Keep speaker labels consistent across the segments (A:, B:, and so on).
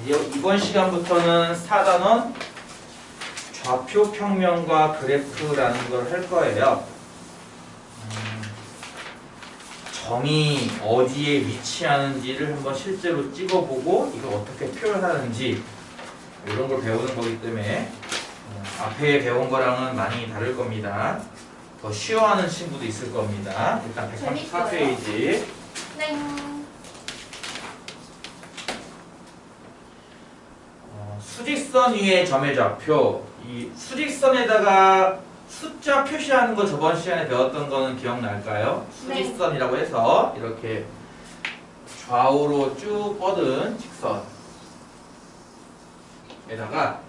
A: 이번 시간부터는 4단원 좌표 평면과 그래프라는 걸 할 거예요. 점이 어디에 위치하는지를 한번 실제로 찍어보고 이걸 어떻게 표현하는지 이런 걸 배우는 거기 때문에 앞에 배운 거랑은 많이 다를 겁니다. 더 쉬워하는 친구도 있을 겁니다. 일단 134페이지.
B: 네.
A: 수직선 위의 점의 좌표. 이 수직선에다가 숫자 표시하는 거 저번 시간에 배웠던 거는 기억날까요?
B: 네.
A: 수직선이라고 해서 이렇게 좌우로 쭉 뻗은 직선에다가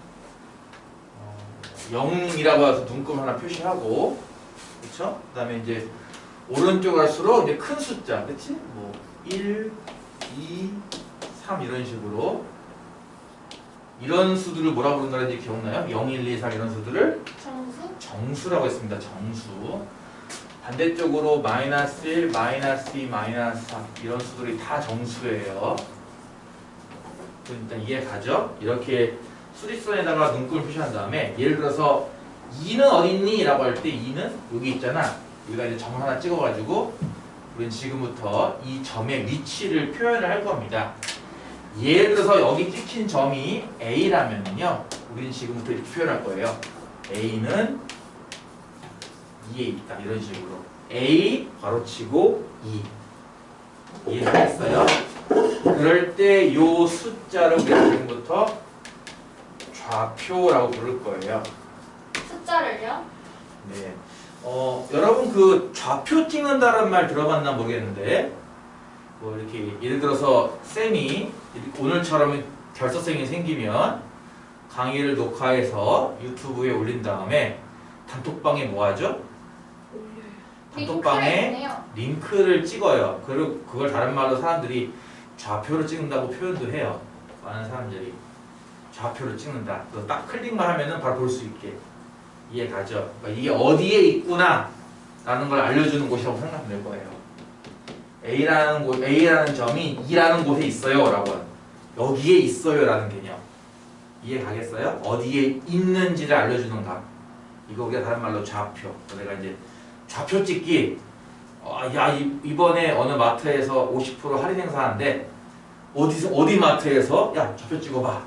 A: 0이라고 해서 눈금 하나 표시하고, 그렇죠? 그다음에 이제 오른쪽 갈수록 이제 큰 숫자, 그렇지? 뭐 1, 2, 3 이런 식으로 이런 수들을 뭐라고 부른다는지 기억나요? 0, 1, 2, 3 이런 수들을
B: 정수?
A: 정수라고 했습니다. 정수. 반대쪽으로 마이너스 1, 마이너스 2, 마이너스 3 이런 수들이 다 정수예요. 일단 이해 가죠? 이렇게 수직선에다가 눈금을 표시한 다음에 예를 들어서 2는 어딨니? 라고 할 때 2는 여기 있잖아. 여기다 이제 점 하나 찍어가지고 우리는 지금부터 이 점의 위치를 표현을 할 겁니다. 예를 들어서 여기 찍힌 점이 A라면요, 우리는 지금부터 이렇게 표현할 거예요. A는 2에 있다. 이런 식으로 A 괄호치고 2. 이해하겠어요? 그럴 때 요 숫자를 우리가 지금부터 좌표라고 부를 거예요.
B: 숫자를요?
A: 네. 여러분 그 좌표 찍는다는 말 들어봤나 모르겠는데, 뭐 이렇게 예를 들어서 쌤이 오늘처럼 결석생이 생기면 강의를 녹화해서 유튜브에 올린 다음에 단톡방에 뭐 하죠? 단톡방에 링크를 찍어요. 그리고 그걸 다른 말로 사람들이 좌표를 찍는다고 표현도 해요. 많은 사람들이 좌표를 찍는다. 딱 클릭만 하면은 바로 볼 수 있게. 이해 가죠? 그러니까 이게 어디에 있구나 라는 걸 알려주는 곳이라고 생각하면 될 거예요. A라는 점이 2라는 곳에 있어요 라고, 여기에 있어요 라는 개념. 이해 가겠어요? 어디에 있는지를 알려주는가. 이거 우리가 다른 말로 좌표. 내가 이제 좌표 찍기, 이번에 어느 마트에서 50% 할인 행사하는데 어디 마트에서 야 좌표 찍어봐.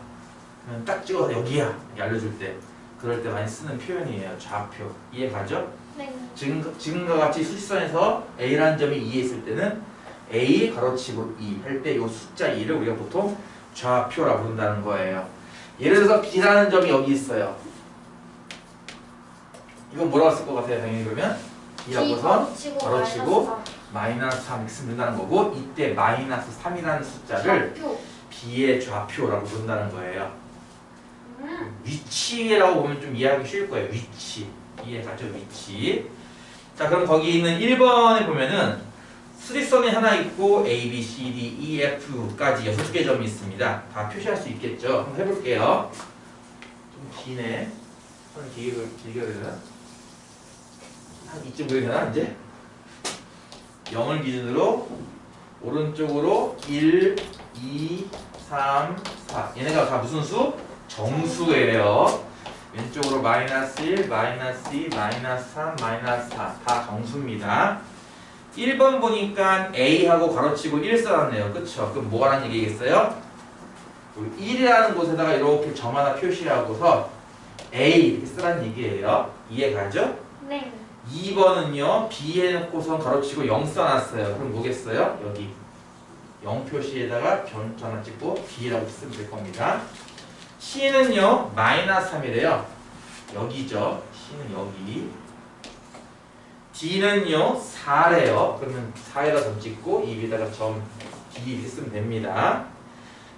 A: 딱 찍어서 여기야 이렇게 알려줄 때, 그럴 때 많이 쓰는 표현이에요. 좌표. 이해 가죠?
B: 네.
A: 지금과 같이 수직선에서 A라는 점이 2에 있을 때는 A 가로치고 2 할 때 이 숫자 2를 우리가 보통 좌표라고 부른다는 거예요. 예를 들어서 B라는 점이 여기 있어요. 이건 뭐라고 쓸 것 같아요? 당연히 그러면 B라고서 가로치고 마이너스 3 이렇게 쓰면 된다는 거고, 이때 마이너스 3이라는 숫자를
B: 좌표.
A: B의 좌표라고 부른다는 거예요. 위치라고 보면 좀 이해하기 쉬울 거예요. 위치. 이해 가죠? 위치. 자, 그럼 거기 있는 1번에 보면은 수직선이 하나 있고 A, B, C, D, E, F까지 6개 점이 있습니다. 다 표시할 수 있겠죠? 한번 해볼게요. 좀 기네. 손을 길게 그려야 한 이쯤 그리나 이제? 0을 기준으로 오른쪽으로 1, 2, 3, 4. 얘네가 다 무슨 수? 정수예요. 왼쪽으로 마이너스 1, 마이너스 2, 마이너스 3, 마이너스 4. 다 정수입니다. 1번 보니까 A하고 가로치고 1 써놨네요. 그쵸? 그럼 뭐라는 얘기겠어요? 1이라는 곳에다가 이렇게 점 하나 표시하고서 A 이렇게 쓰라는 얘기예요. 이해 가죠?
B: 네.
A: 2번은요, B 해놓고선 가로치고 0 써놨어요. 그럼 뭐겠어요? 여기 0 표시에다가 변수 하나 찍고 B라고 쓰면 될 겁니다. C는요, 마이너스 3이래요. 여기죠. C는 여기. D는요, 4래요. 그러면 4에다 점 찍고 이 위에다가 점 D 이렇게 쓰면 됩니다.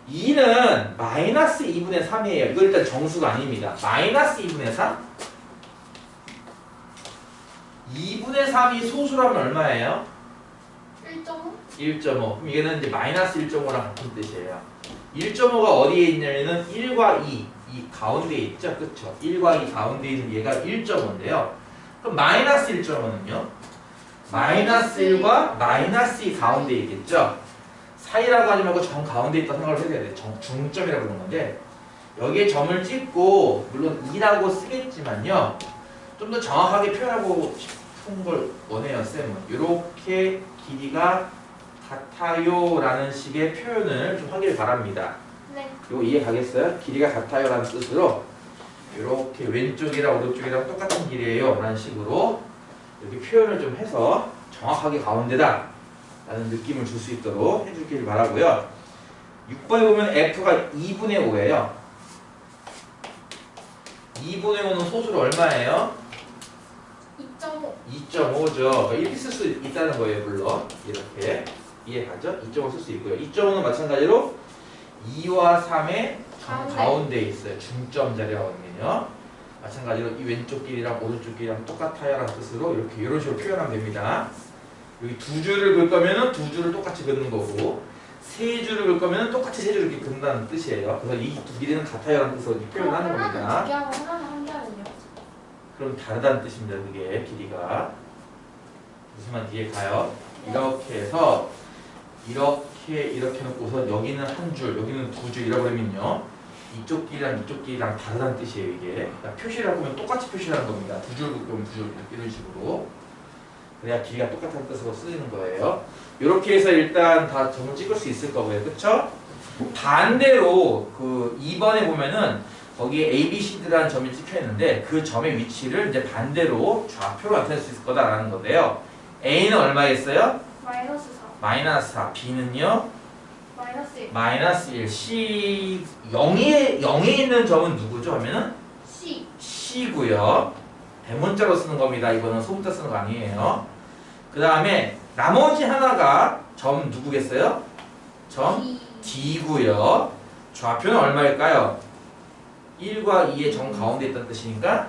A: E는 마이너스 2분의 3이에요. 이거 일단 정수가 아닙니다. 마이너스 2분의 3? 2분의 3이 소수라면 얼마예요?
B: 1.5?
A: 1.5. 그럼 얘는 이제 마이너스 1.5랑 같은 뜻이에요. 1.5가 어디에 있냐면은 1과 2, 이 가운데에 있죠? 그쵸? 1과 2 가운데에 있는 얘가 1.5인데요. 그럼 마이너스 1.5는요? 마이너스 1과 마이너스 2 가운데에 있겠죠? 사이라고 하지 말고 점 가운데 있다 생각을 해야 돼. 중점이라고 그러는 건데 여기에 점을 찍고 물론 2라고 쓰겠지만요. 좀 더 정확하게 표현하고 싶은 걸 원해요, 쌤은. 이렇게 길이가 같아요 라는 식의 표현을 좀 하길 바랍니다.
B: 네.
A: 이거 이해 가겠어요? 길이가 같아요 라는 뜻으로 이렇게 왼쪽이랑 오른쪽이랑 똑같은 길이에요 라는 식으로 이렇게 표현을 좀 해서 정확하게 가운데다 라는 느낌을 줄 수 있도록 해주길 바라고요. 6번에 보면 F가 2분의 5예요. 2분의 5는 소수로 얼마예요?
B: 2.5.
A: 2.5죠. 이렇게 쓸 수 있다는 거예요, 물론. 이렇게. 이해가죠? 2.5 쓸 수 있고요. 2.5는 마찬가지로 2와 3의 가운데 있어요. 중점 자리라고 하면요. 마찬가지로 이 왼쪽 길이랑 오른쪽 길이랑 똑같아요 라는 뜻으로 이렇게 이런 식으로 표현하면 됩니다. 여기 두 줄을 긋 거면은 두 줄을 똑같이 긋는 거고 세 줄을 긋 거면은 똑같이 세 줄을 이렇게 긋는다는 뜻이에요. 그래서 이 두 길이는 같아요 라는 뜻으로 이렇게 표현하는
B: 하나는
A: 겁니다.
B: 2개 하고 하나는 1개 하면요.
A: 그럼 다르다는 뜻입니다. 그게 길이가 무슨 말인지 이해 가요? 이렇게 해서 이렇게 놓고서 여기는 한 줄, 여기는 두 줄이라고 그러면요. 이쪽 길이랑 다르다는 뜻이에요. 이게 그러니까 표시를 하면 똑같이 표시하는 겁니다. 두 줄 긋으면 두 줄 이런 식으로 그래야 길이가 똑같은 뜻으로 쓰이는 거예요. 이렇게 해서 일단 다 점을 찍을 수 있을 거고요. 그쵸? 반대로 그 2번에 보면은 거기에 A, B, C, D라는 점이 찍혀 있는데 그 점의 위치를 이제 반대로 좌표로 나타낼 수 있을 거다라는 건데요. A는 얼마겠어요?
B: 마이너스 4.
A: 마이너스 4. B는요?
B: 마이너스 1.
A: 마이너스 1. C 0에 있는 점은 누구죠? 하면은
B: C.
A: C고요. 대문자로 쓰는 겁니다. 이거는 소문자 쓰는 거 아니에요. 그 다음에 나머지 하나가 점 누구겠어요? 점
B: D.
A: D고요. 좌표는 얼마일까요? 1과 2의 점 가운데 있다는 뜻이니까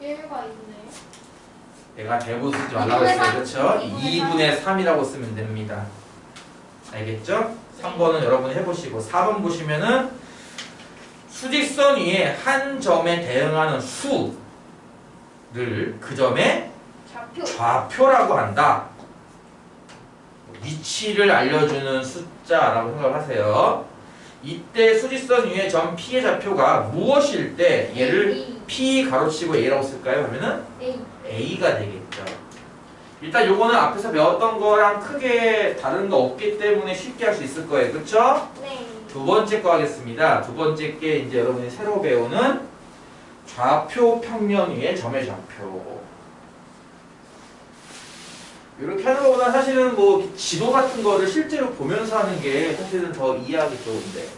B: 1가 있네.
A: 내가 대부 쓰지 말라고 했어요. 그렇죠? 2분의 3이라고 쓰면 됩니다. 알겠죠? 3번은 여러분이 해보시고 4번 보시면은 수직선 위에 한 점에 대응하는 수를 그 점의
B: 좌표.
A: 좌표라고 한다. 위치를 알려주는 숫자라고 생각하세요. 이때 수직선 위에 점 P의 좌표가 무엇일 때 얘를
B: A.
A: P 가로치고 A라고 쓸까요? 하면은
B: A.
A: A가 되겠죠. 일단 요거는 앞에서 배웠던 거랑 크게 다른 거 없기 때문에 쉽게 할 수 있을 거예요. 그쵸?
B: 네.
A: 두 번째 거 하겠습니다. 두 번째 게 이제 여러분이 새로 배우는 좌표 평면 위의 점의 좌표. 이렇게 하는 것보다 사실은 뭐 지도 같은 거를 실제로 보면서 하는 게 사실은 더 이해하기 좋은데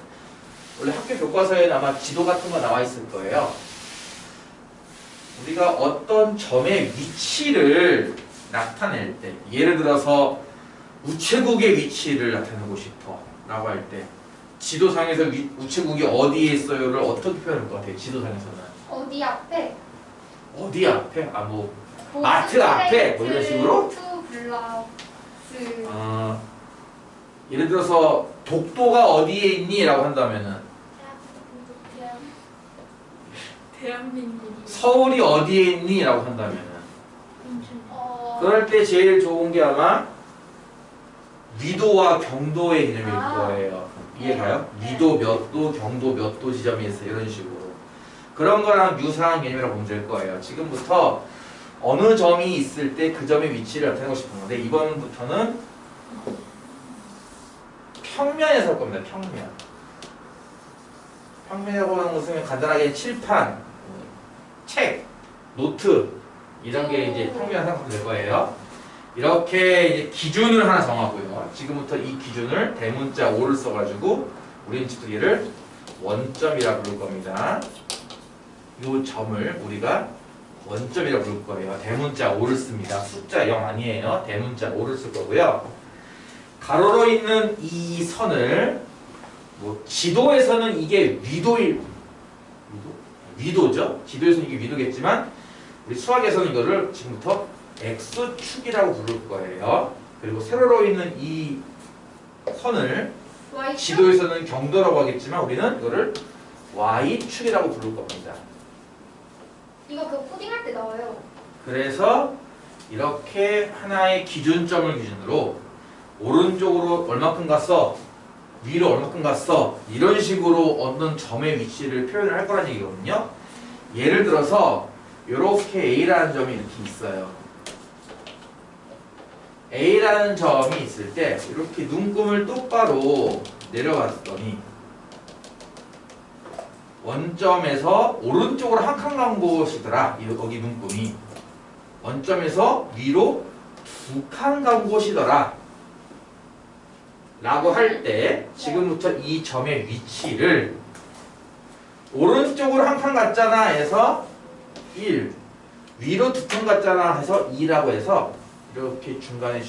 A: 원래 학교 교과서에는 아마 지도 같은 거 나와 있을 거예요. 우리가 어떤 점의 위치를 나타낼 때 예를 들어서 우체국의 위치를 나타내고 싶어 라고 할 때 지도상에서 우체국이 어디에 있어요를 어떻게 표현할 것 같아요? 지도상에서는
B: 어디 앞에?
A: 어디 앞에? 아 뭐 마트 앞에? 뭐 이런 식으로?
B: 투 블라스.
A: 예를 들어서 독도가 어디에 있니? 라고 한다면은
B: 대한민국이.
A: 서울이 어디에 있니? 라고 한다면은 그럴 때 제일 좋은 게 아마 위도와 경도의 개념일 거예요. 이해가요? 위도 몇 도, 경도 몇 도 지점이 있어요. 이런 식으로. 그런 거랑 유사한 개념이라고 보면 될 거예요. 지금부터 어느 점이 있을 때 그 점의 위치를 나타내고 싶은 건데 이번부터는 평면에서 할 겁니다. 평면. 평면이라고 하는 것은 간단하게 칠판, 책, 노트 이런 게 이제 평면 생각하면 될 거예요. 이렇게 이제 기준을 하나 정하고요. 지금부터 이 기준을 대문자 5를 써가지고 우리는 지금 얘를 원점이라 부를 겁니다. 이 점을 우리가 원점이라 부를 거예요. 대문자 5를 씁니다. 숫자 0 아니에요. 대문자 5를 쓸 거고요. 가로로 있는 이 선을 뭐 지도에서는 이게 위도죠. 지도에서는 이게 위도겠지만 우리 수학에서는 이거를 지금부터 X축이라고 부를 거예요. 그리고 세로로 있는 이 선을
B: Y축?
A: 지도에서는 경도라고 하겠지만 우리는 이거를 Y축이라고 부를 겁니다.
B: 이거 그 코딩할 때 나와요.
A: 그래서 이렇게 하나의 기준점을 기준으로 오른쪽으로 얼마큼 갔어? 위로 얼마큼 갔어? 이런 식으로 얻는 점의 위치를 표현을 할 거란 얘기거든요. 예를 들어서 이렇게 A라는 점이 이렇게 있어요. A라는 점이 있을 때 이렇게 눈금을 똑바로 내려갔더니 원점에서 오른쪽으로 한 칸 간 곳이더라. 여기 눈금이 원점에서 위로 2칸 간 곳이더라 라고 할 때 지금부터 이 점의 위치를 오른쪽으로 한 칸 갔잖아 해서 1, 위로 2칸 갔잖아 해서 2라고 해서 이렇게 중간에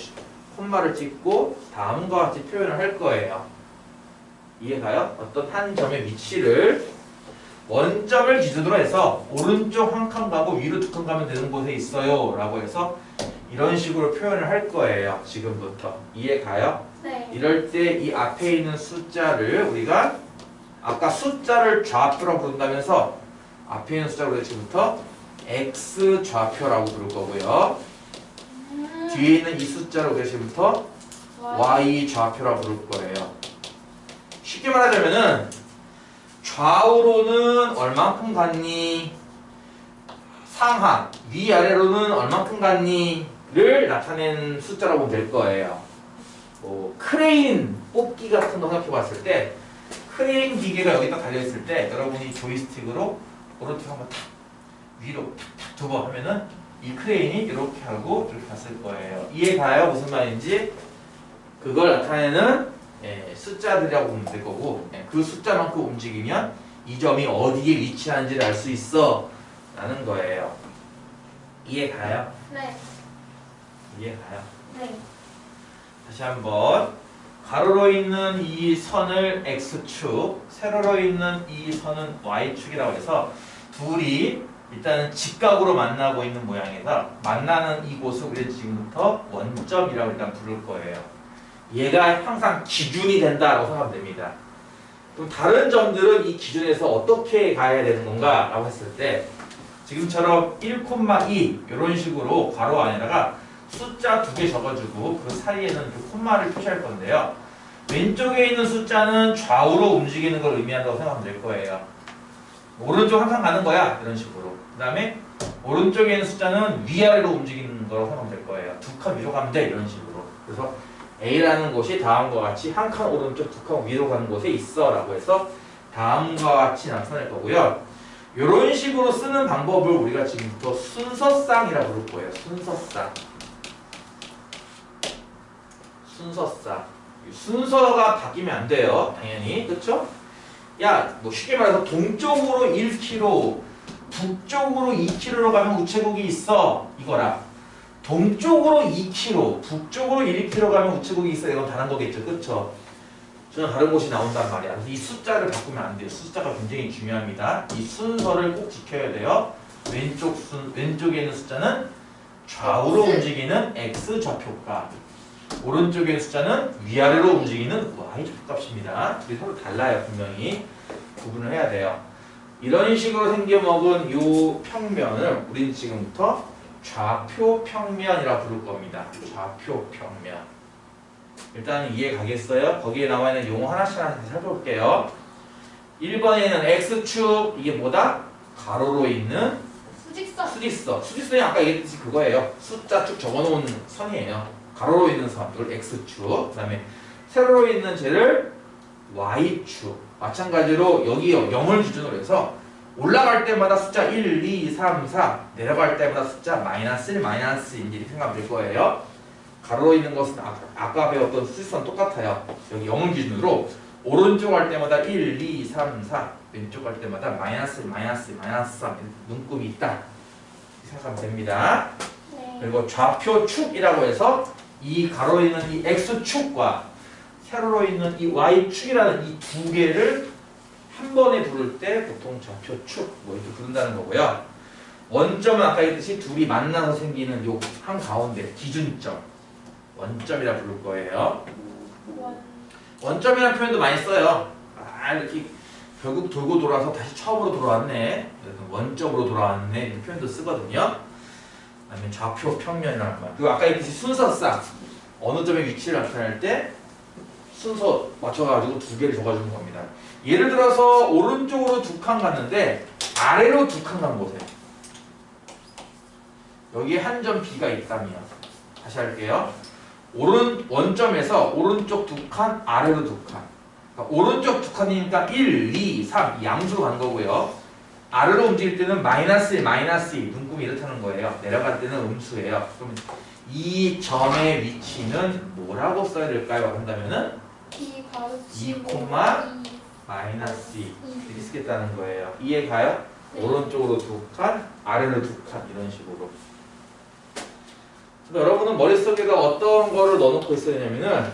A: 콤마를 찍고 다음과 같이 표현을 할 거예요. 이해가요? 어떤 한 점의 위치를 원점을 기준으로 해서 오른쪽 한 칸 가고 위로 2칸 가면 되는 곳에 있어요 라고 해서 이런 식으로 표현을 할 거예요. 지금부터 이해가요?
B: 네.
A: 이럴 때 이 앞에 있는 숫자를 우리가 아까 숫자를 좌표라고 부른다면서 앞에 있는 숫자를 우리가 지금부터 X 좌표라고 부를 거고요. 뒤에 있는 이 숫자를 우리가 지금부터 Y 좌표라고 부를 거예요. 쉽게 말하자면은 좌우로는 얼만큼 갔니? 상하, 위아래로는 얼만큼 갔니? 를 나타낸 숫자라고 보면 될 거예요. 뭐 크레인 뽑기 같은 거 생각해 봤을 때 크레인 기계가 여기다 달려있을 때 여러분이 조이스틱으로 오른쪽 한번 탁 위로 탁탁 두 번 하면은 이 크레인이 이렇게 하고 이렇게 갔을 거예요. 이해가요? 무슨 말인지? 그걸 나타내는 숫자들이라고 보면 될 거고 그 숫자만큼 움직이면 이 점이 어디에 위치하는지를 알 수 있어 라는 거예요. 이해가요?
B: 네.
A: 이해가요?
B: 네.
A: 다시 한번 가로로 있는 이 선을 X축, 세로로 있는 이 선은 Y축이라고 해서 둘이 일단은 직각으로 만나고 있는 모양에서 만나는 이곳을 우리는 지금부터 원점이라고 일단 부를 거예요. 얘가 항상 기준이 된다라고 생각하면 됩니다. 그럼 다른 점들은 이 기준에서 어떻게 가야 되는 건가 라고 했을 때 지금처럼 1,2 이런 식으로 괄호 안에다가 숫자 2개 적어주고 그 사이에는 그 콤마를 표시할 건데요. 왼쪽에 있는 숫자는 좌우로 움직이는 걸 의미한다고 생각하면 될 거예요. 오른쪽 한 칸 가는 거야 이런 식으로. 그 다음에 오른쪽에 있는 숫자는 위아래로 움직이는 거라고 생각하면 될 거예요. 2칸 위로 가면 돼 이런 식으로. 그래서 A라는 곳이 다음과 같이 한 칸 오른쪽 2칸 위로 가는 곳에 있어 라고 해서 다음과 같이 나타낼 거고요. 이런 식으로 쓰는 방법을 우리가 지금부터 순서쌍이라고 부를 거예요. 순서쌍. 순서쌍. 순서가 바뀌면 안 돼요. 당연히. 그쵸? 야, 뭐 쉽게 말해서 동쪽으로 1km, 북쪽으로 2km로 가면 우체국이 있어. 이거라. 동쪽으로 2km, 북쪽으로 1km 가면 우체국이 있어. 이건 다른 거겠죠. 그쵸? 전혀 다른 곳이 나온단 말이야. 그래서 이 숫자를 바꾸면 안 돼요. 숫자가 굉장히 중요합니다. 이 순서를 꼭 지켜야 돼요. 왼쪽에 있는 숫자는 좌우로 움직이는 X 좌표값. 오른쪽에 있는 숫자는 위아래로 움직이는 Y 좌표값입니다. 둘이 서로 달라요. 분명히 구분을 해야 돼요. 이런 식으로 생겨먹은 이 평면을 우리는 지금부터 좌표 평면이라고 부를 겁니다. 좌표 평면. 일단 이해 가겠어요? 거기에 나와 있는 용어 하나씩 살펴볼게요. 1번에는 X축, 이게 뭐다? 가로로 있는
B: 수직선.
A: 수직선이 아까 얘기했듯이 그거예요. 숫자 쭉 적어놓은 선이에요. 가로로 있는 선, 이걸 X축. 그 다음에 세로로 있는 쟤를 Y축. 마찬가지로 여기 0을 기준으로 해서 올라갈 때마다 숫자 1, 2, 3, 4 내려갈 때마다 숫자 마이너스 1, 마이너스 1 이렇게 생각하면 될 거예요. 가로로 있는 것은 아까 배웠던 수직선 똑같아요. 여기 0을 기준으로 오른쪽 갈 때마다 1, 2, 3, 4 왼쪽 갈 때마다 마이너스 1, 마이너스 1, 마이너스 3 눈금이 있다. 이렇게 생각하면 됩니다.
B: 네.
A: 그리고 좌표축이라고 해서 이 가로로 있는 이 X축과 세로로 있는 이 Y축이라는 이 두 개를 한 번에 부를 때 보통 좌표축 뭐 이렇게 부른다는 거고요. 원점은 아까 했듯이 둘이 만나서 생기는 요 한 가운데 기준점 원점이라 부를 거예요. 원점이라는 표현도 많이 써요. 이렇게 결국 돌고 돌아서 다시 처음으로 돌아왔네. 원점으로 돌아왔네. 이런 표현도 쓰거든요. 그다음에 좌표 평면이라는 말. 그리고 아까 얘기했듯이 순서쌍. 어느 점의 위치를 나타낼 때 순서 맞춰가지고 두 개를 적어주는 겁니다. 예를 들어서 오른쪽으로 두 칸 갔는데 아래로 두 칸 간 곳에 여기에 한 점 B가 있다면, 다시 할게요. 원점에서 오른쪽 두 칸, 아래로 두 칸. 그러니까 오른쪽 두 칸이니까 1, 2, 3 양수로 간 거고요. 아래로 움직일 때는 마이너스 1, 마이너스 2 눈금이 이렇다는 거예요. 내려갈 때는 음수예요. 그럼 이 점의 위치는 뭐라고 써야 될까요? 한다면은
B: 2
A: 2,
B: 가로치고
A: 마이너스 2 이렇게 쓰겠다는 거예요. 이해 가요?
B: 네.
A: 오른쪽으로 두 칸, 아래로 두 칸 이런 식으로. 그럼 여러분은 머릿속에다 어떤 거를 넣어놓고 있어야 되냐면은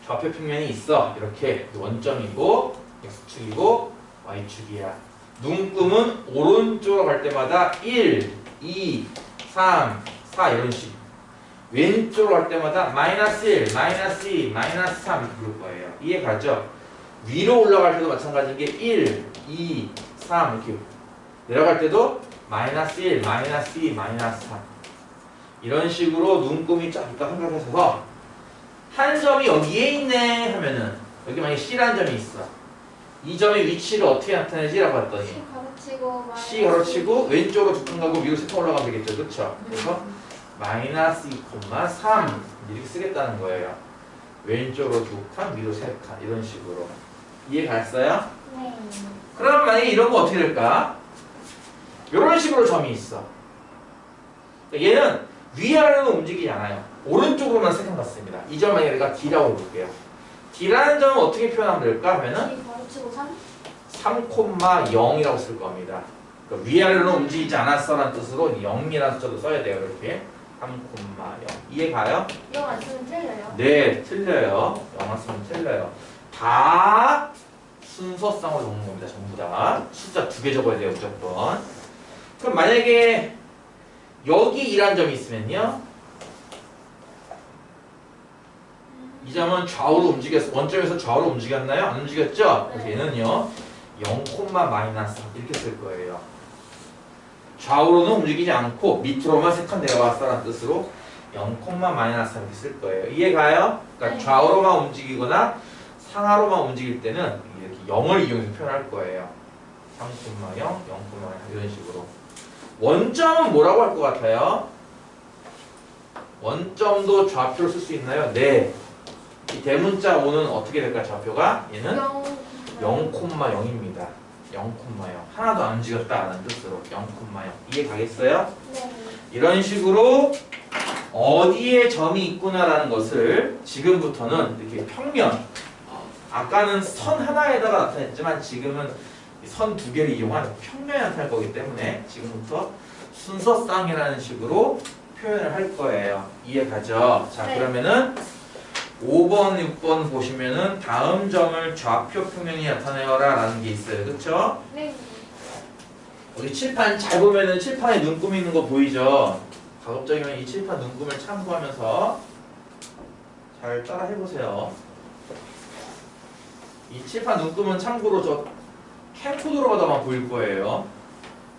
A: 좌표 평면이 있어. 이렇게 원점이고 x축이고 y축이야. 눈금은 오른쪽으로 갈 때마다 1, 2, 3, 4 이런 식. 왼쪽으로 갈 때마다 마이너스 1, 마이너스 2, 마이너스 3 이렇게 부를 거예요. 이해 가죠? 위로 올라갈 때도 마찬가지인 게 1, 2, 3 이렇게. 내려갈 때도 마이너스 1, 마이너스 2, 마이너스 3 이런 식으로 눈금이 쫙 있다 생각하셔서 한 점이 여기에 있네 하면은 여기 만약에 C라는 점이 있어. 이 점의 위치를 어떻게 나타내지라고 했더니
B: C 가로치고
A: C 가로치고 왼쪽으로 두 칸 가고 위로 세 칸 올라가면 되겠죠. 그렇죠? 그래서 마이너스 2,3 이렇게 쓰겠다는 거예요. 왼쪽으로 두 칸, 위로 세 칸 이런 식으로. 이해 갔어요?
B: 네.
A: 그럼 만약에 이런 거 어떻게 될까? 이런 식으로 점이 있어. 얘는 위아래로 움직이지 않아요. 오른쪽으로만 세 칸 갔습니다. 이 점 만약에 내가 D라고 볼게요. D라는 점은 어떻게 표현하면 될까? 하면은
B: C 가로치고 3
A: 3,0이라고 쓸 겁니다. 그러니까 위아래로 움직이지 않았어라는 뜻으로 0이라는 숫자도 써야 돼요. 이렇게 3,0 이해 가요?
B: 이거 안 쓰면 틀려요?
A: 네, 틀려요. 0 안 쓰면 틀려요. 다 순서상으로 적는 겁니다. 전부 다 숫자 두 개 적어야 돼요. 무조건. 그럼 만약에 여기 2라는 점이 있으면요, 이 점은 좌우로 움직였어. 원점에서 좌우로 움직였나요? 안 움직였죠? 그래서 얘는요 0, 마이너스 이렇게 쓸 거예요. 좌우로는 움직이지 않고 밑으로만 세 칸 내려왔다는 뜻으로 0, 마이너스 이렇게 쓸 거예요. 이해 가요? 그러니까
B: 네.
A: 좌우로만 움직이거나 상하로만 움직일 때는 이렇게 0을 이용해서 표현할 거예요. 3,0, 0, 이런 식으로. 원점은 뭐라고 할 것 같아요? 원점도 좌표를 쓸 수 있나요? 네. 이 대문자 5는 어떻게 될까요? 좌표가? 얘는 0,0입니다. 0,0. 하나도 안 움직였다라는 뜻으로 0,0. 이해 가겠어요?
B: 네.
A: 이런 식으로 어디에 점이 있구나라는 것을 지금부터는 이렇게 평면, 아까는 선 하나에다가 나타냈지만 지금은 선 두 개를 이용한 평면이 나타날 거기 때문에 지금부터 순서쌍이라는 식으로 표현을 할 거예요. 이해 가죠? 자,
B: 네.
A: 그러면은 5번, 6번 보시면은 다음 점을 좌표 평면이 나타내어라 라는 게 있어요. 그쵸?
B: 네.
A: 우리 칠판 잘 보면은 칠판에 눈금 있는 거 보이죠? 가급적이면 이 칠판 눈금을 참고하면서 잘 따라 해보세요. 이 칠판 눈금은 참고로 저 캠코더로 가다만 보일 거예요.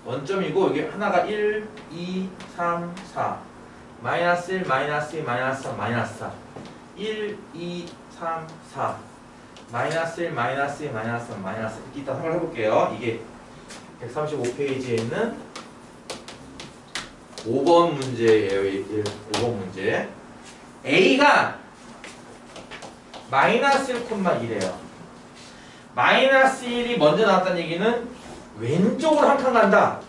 A: 원점이고 여기 하나가 1, 2, 3, 4 마이너스 1, 마이너스 2, 마이너스 3, 마이너스 4 1, 2, 3, 4 마이너스 1, 마이너스 2, 마이너스 3, 마이너스 4 이렇게 이따 생각을 해볼게요. 이게 135페이지에 있는 5번 문제예요. 5번 문제. A가 마이너스 1,1이에요. 마이너스 1이 먼저 나왔다는 얘기는 왼쪽으로 한 칸 간다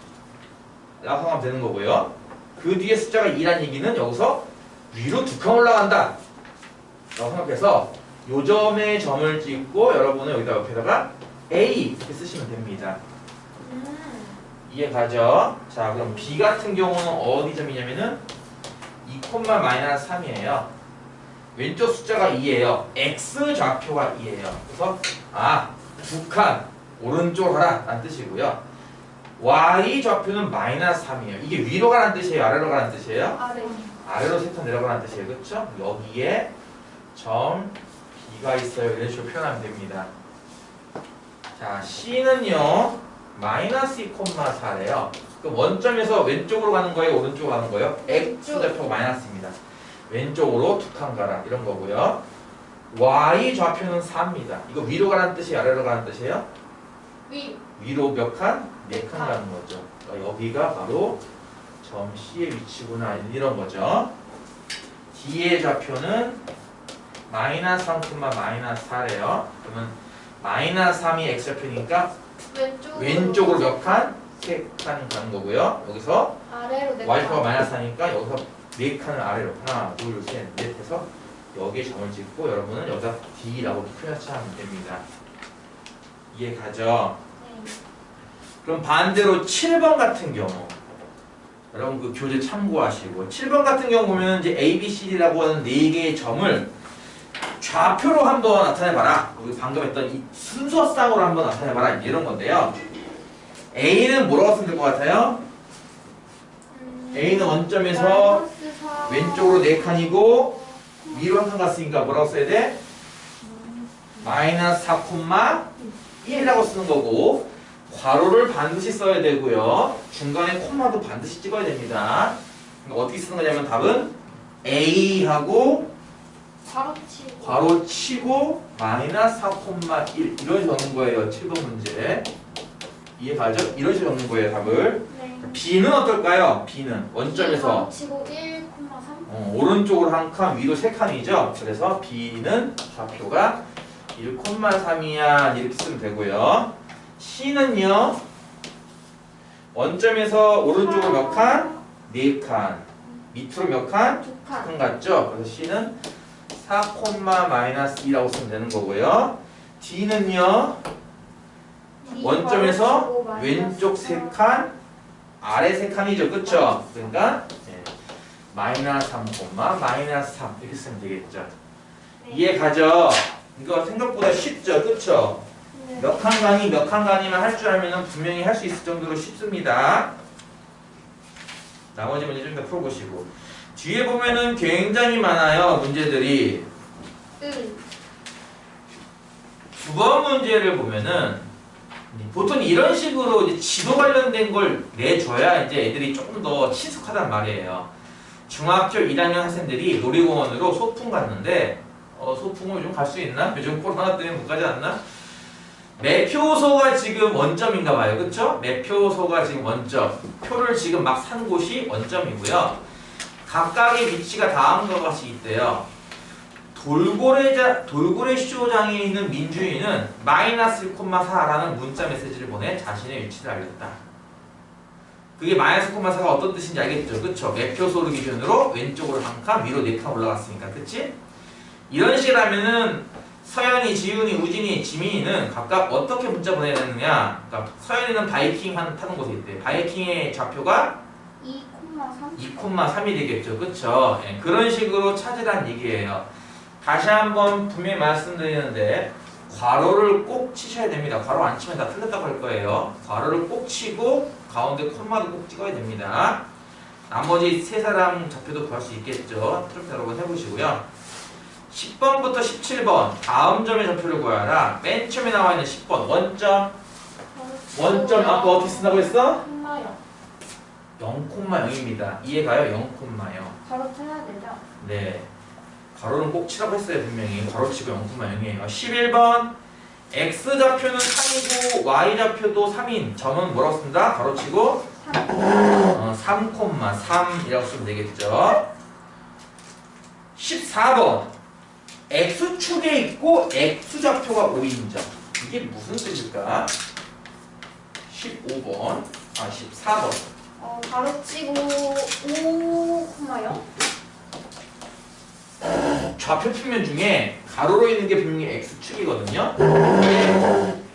A: 라고 생각하면 되는 거고요. 그 뒤에 숫자가 2라는 얘기는 여기서 위로 두 칸 올라간다 라고 생각해서 요 점에 점을 찍고 여러분은 여기다 옆에다가 A 이렇게 쓰시면 됩니다. 이해 가죠? 자, 그럼 B 같은 경우는 어디 점이냐면은 2, 마이너스 3이에요. 왼쪽 숫자가 2예요. X 좌표가 2예요. 그래서 두 칸 오른쪽으로 가라 라는 뜻이고요. Y 좌표는 마이너스 3이에요. 이게 위로 가라는 뜻이에요? 아래로 가라는 뜻이에요?
B: 아래.
A: 아래로 세 칸 내려가라는 뜻이에요. 그렇죠? 여기에 점 B가 있어요. 이런 식으로 표현하면 됩니다. 자, C는요 마이너스 2,4래요. 그럼 원점에서 왼쪽으로 가는 거예요? 오른쪽으로 가는 거예요? X 좌표가 마이너스입니다. 왼쪽으로 두 칸 가라 이런 거고요. y 좌표는 4입니다. 이거 위로 가라는 뜻이에요? 아래로 가라는 뜻이에요? 위로 몇 칸? 4칸 가는 거죠. 그러니까 여기가 바로 점 C의 위치구나 이런 거죠. D의 좌표는 마이너스 3, 마이너스 4래요. 그러면 마이너스 3이 X좌표니까 왼쪽으로 몇 칸? 3칸 가는 거고요. 여기서
B: 아래로 네
A: Y좌표가 마이너스 4니까 여기서 4칸을 아래로 하나, 둘, 셋, 넷 해서 여기에 점을 찍고 여러분은 여기다 D라고 표현하시면 됩니다. 이해 가죠?
B: 네.
A: 그럼 반대로 7번 같은 경우 여러분 그 교재 참고하시고 7번 같은 경우 보면 이제 A, B, C, D라고 하는 4개의 점을 좌표로 한번 나타내봐라. 우리 방금 했던 이 순서상으로 한번 나타내봐라 이런 건데요. A는 뭐라고 쓰면 될 것 같아요? A는 원점에서 왼쪽으로 4칸이고 위로 한 칸 갔으니까 뭐라고 써야 돼? 마이너스 4,1이라고 쓰는 거고 괄호를 반드시 써야 되고요. 중간에 콤마도 반드시 찍어야 됩니다. 그러니까 어떻게 쓰는 거냐면 답은 A하고 괄호 치고 마이너스 4,1 이런 식으로 적는 거예요. 7번 문제. 이해 가죠? 이런 식으로 적는 거예요. 답을.
B: 네.
A: B는 어떨까요? B는 원점에서
B: 치고 1,3
A: 오른쪽으로 한 칸, 위로 3칸이죠. 그래서 B는 좌표가 1,3이야 이렇게 쓰면 되고요. C는요. 원점에서 오른쪽으로 몇 칸? 4칸. 밑으로 몇 칸?
B: 2칸
A: 2칸 같죠? 그래서 C는 4,-2라고 쓰면 되는 거고요. D는요. 원점에서 왼쪽 3칸, 아래 3칸이죠. 그쵸? 그러니까 마이너스 3, 마이너스 3 이렇게 쓰면 되겠죠.
B: 네.
A: 이해 가죠? 이거 생각보다 쉽죠? 그쵸?
B: 네.
A: 몇 칸 가니 몇 칸 가니만 할 줄 알면 분명히 할 수 있을 정도로 쉽습니다. 나머지 문제 좀 더 풀어보시고 뒤에 보면은 굉장히 많아요. 문제들이. 9번 문제를 보면은 보통 이런 식으로 이제 지도 관련된 걸 내줘야 이제 애들이 조금 더 친숙하단 말이에요. 중학교 1학년 학생들이 놀이공원으로 소풍 갔는데 소풍을 요즘 갈 수 있나? 요즘 코로나 때문에 못 가지 않나? 매표소가 지금 원점인가 봐요. 그쵸? 매표소가 지금 원점. 표를 지금 막 산 곳이 원점이고요. 각각의 위치가 다음과 같이 있대요. 돌고래 쇼장에 있는 민주인은 마이너스 1,4라는 문자 메시지를 보내 자신의 위치를 알렸다. 그게 마이너스 1,4가 어떤 뜻인지 알겠죠? 그쵸? 매표소를 기준으로 왼쪽으로 한 칸, 위로 4칸 올라갔으니까. 그치? 이런 식이라면은 서연이, 지훈이, 우진이, 지민이는 각각 어떻게 문자 보내야 되느냐? 그러니까 서연이는 바이킹 타는 곳에 있대. 바이킹의 좌표가 2,3이 되겠죠. 그쵸? 예, 그런 식으로 찾으란 얘기예요. 다시 한번 분명히 말씀드리는데 괄호를 꼭 치셔야 됩니다. 괄호 안 치면 다 틀렸다고 할 거예요. 괄호를 꼭 치고 가운데 콤마도 꼭 찍어야 됩니다. 나머지 세 사람 좌표도 구할 수 있겠죠. 좀 여러분 해보시고요. 10번부터 17번 다음 점의 좌표를 구하라. 맨 처음에 나와 있는 10번 원점 아까 어떻게 쓴다고 했어? 0,0입니다. 이해가요? 0,0.
B: 바로 쳐야 되죠?
A: 네. 괄호는 꼭 치라고 했어요. 분명히. 괄호 치고 0,0이에요. 11번 X좌표는 3이고 Y좌표도 3인 점은 뭐라고 쓴다? 괄호 치고 3,3이라고 쓰면 되겠죠. 14번 X축에 있고 X좌표가 5인 점. 이게 무슨 뜻일까? 14번.
B: 바로 치고 5,0
A: 좌표 평면 중에 가로로 있는 게 분명히 X축이거든요.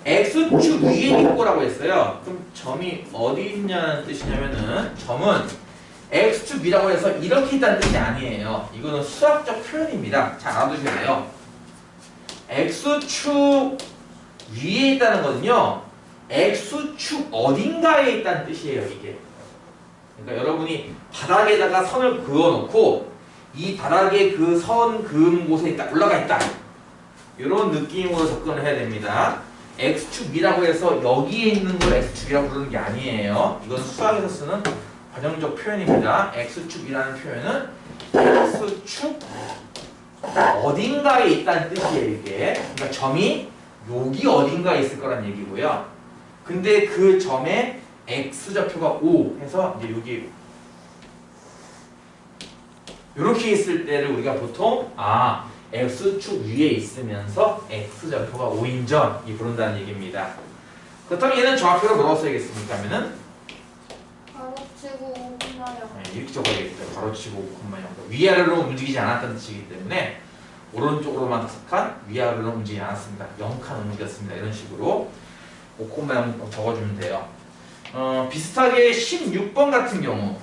A: X축 위에 있고라고 했어요. 그럼 점이 어디 있냐는 뜻이냐면은 점은 X축 위라고 해서 이렇게 있다는 뜻이 아니에요. 이거는 수학적 표현입니다. 잘 알아두셔야 돼요. X축 위에 있다는 거는요. X축 어딘가에 있다는 뜻이에요. 이게. 그러니까 여러분이 바닥에다가 선을 그어놓고 이 바닥에 그 선 그은 곳에 딱 올라가 있다. 이런 느낌으로 접근을 해야 됩니다. X축이라고 해서 여기에 있는 걸 X축이라고 부르는 게 아니에요. 이건 수학에서 쓰는 관용적 표현입니다. X축이라는 표현은 x축 어딘가에 있다는 뜻이에요, 이게. 그러니까 점이 여기 어딘가에 있을 거란 얘기고요. 근데 그 점에 x좌표가 5 해서 이제 여기 이렇게 있을 때를 우리가 보통 x축 위에 있으면서 x좌표가 5인 점이 부른다는 얘기입니다. 그렇다면 얘는 좌표를 뭐라고 써야겠습니까? 하면은
B: 가로치고 5,0.
A: 이렇게 적어야겠죠. 가로치고 5,0. 위아래로 움직이지 않았다는 뜻이기 때문에 오른쪽으로만 한 위아래로 움직이지 않았습니다. 0칸 움직였습니다. 이런 식으로 5,0 적어주면 돼요. 비슷하게 16번 같은 경우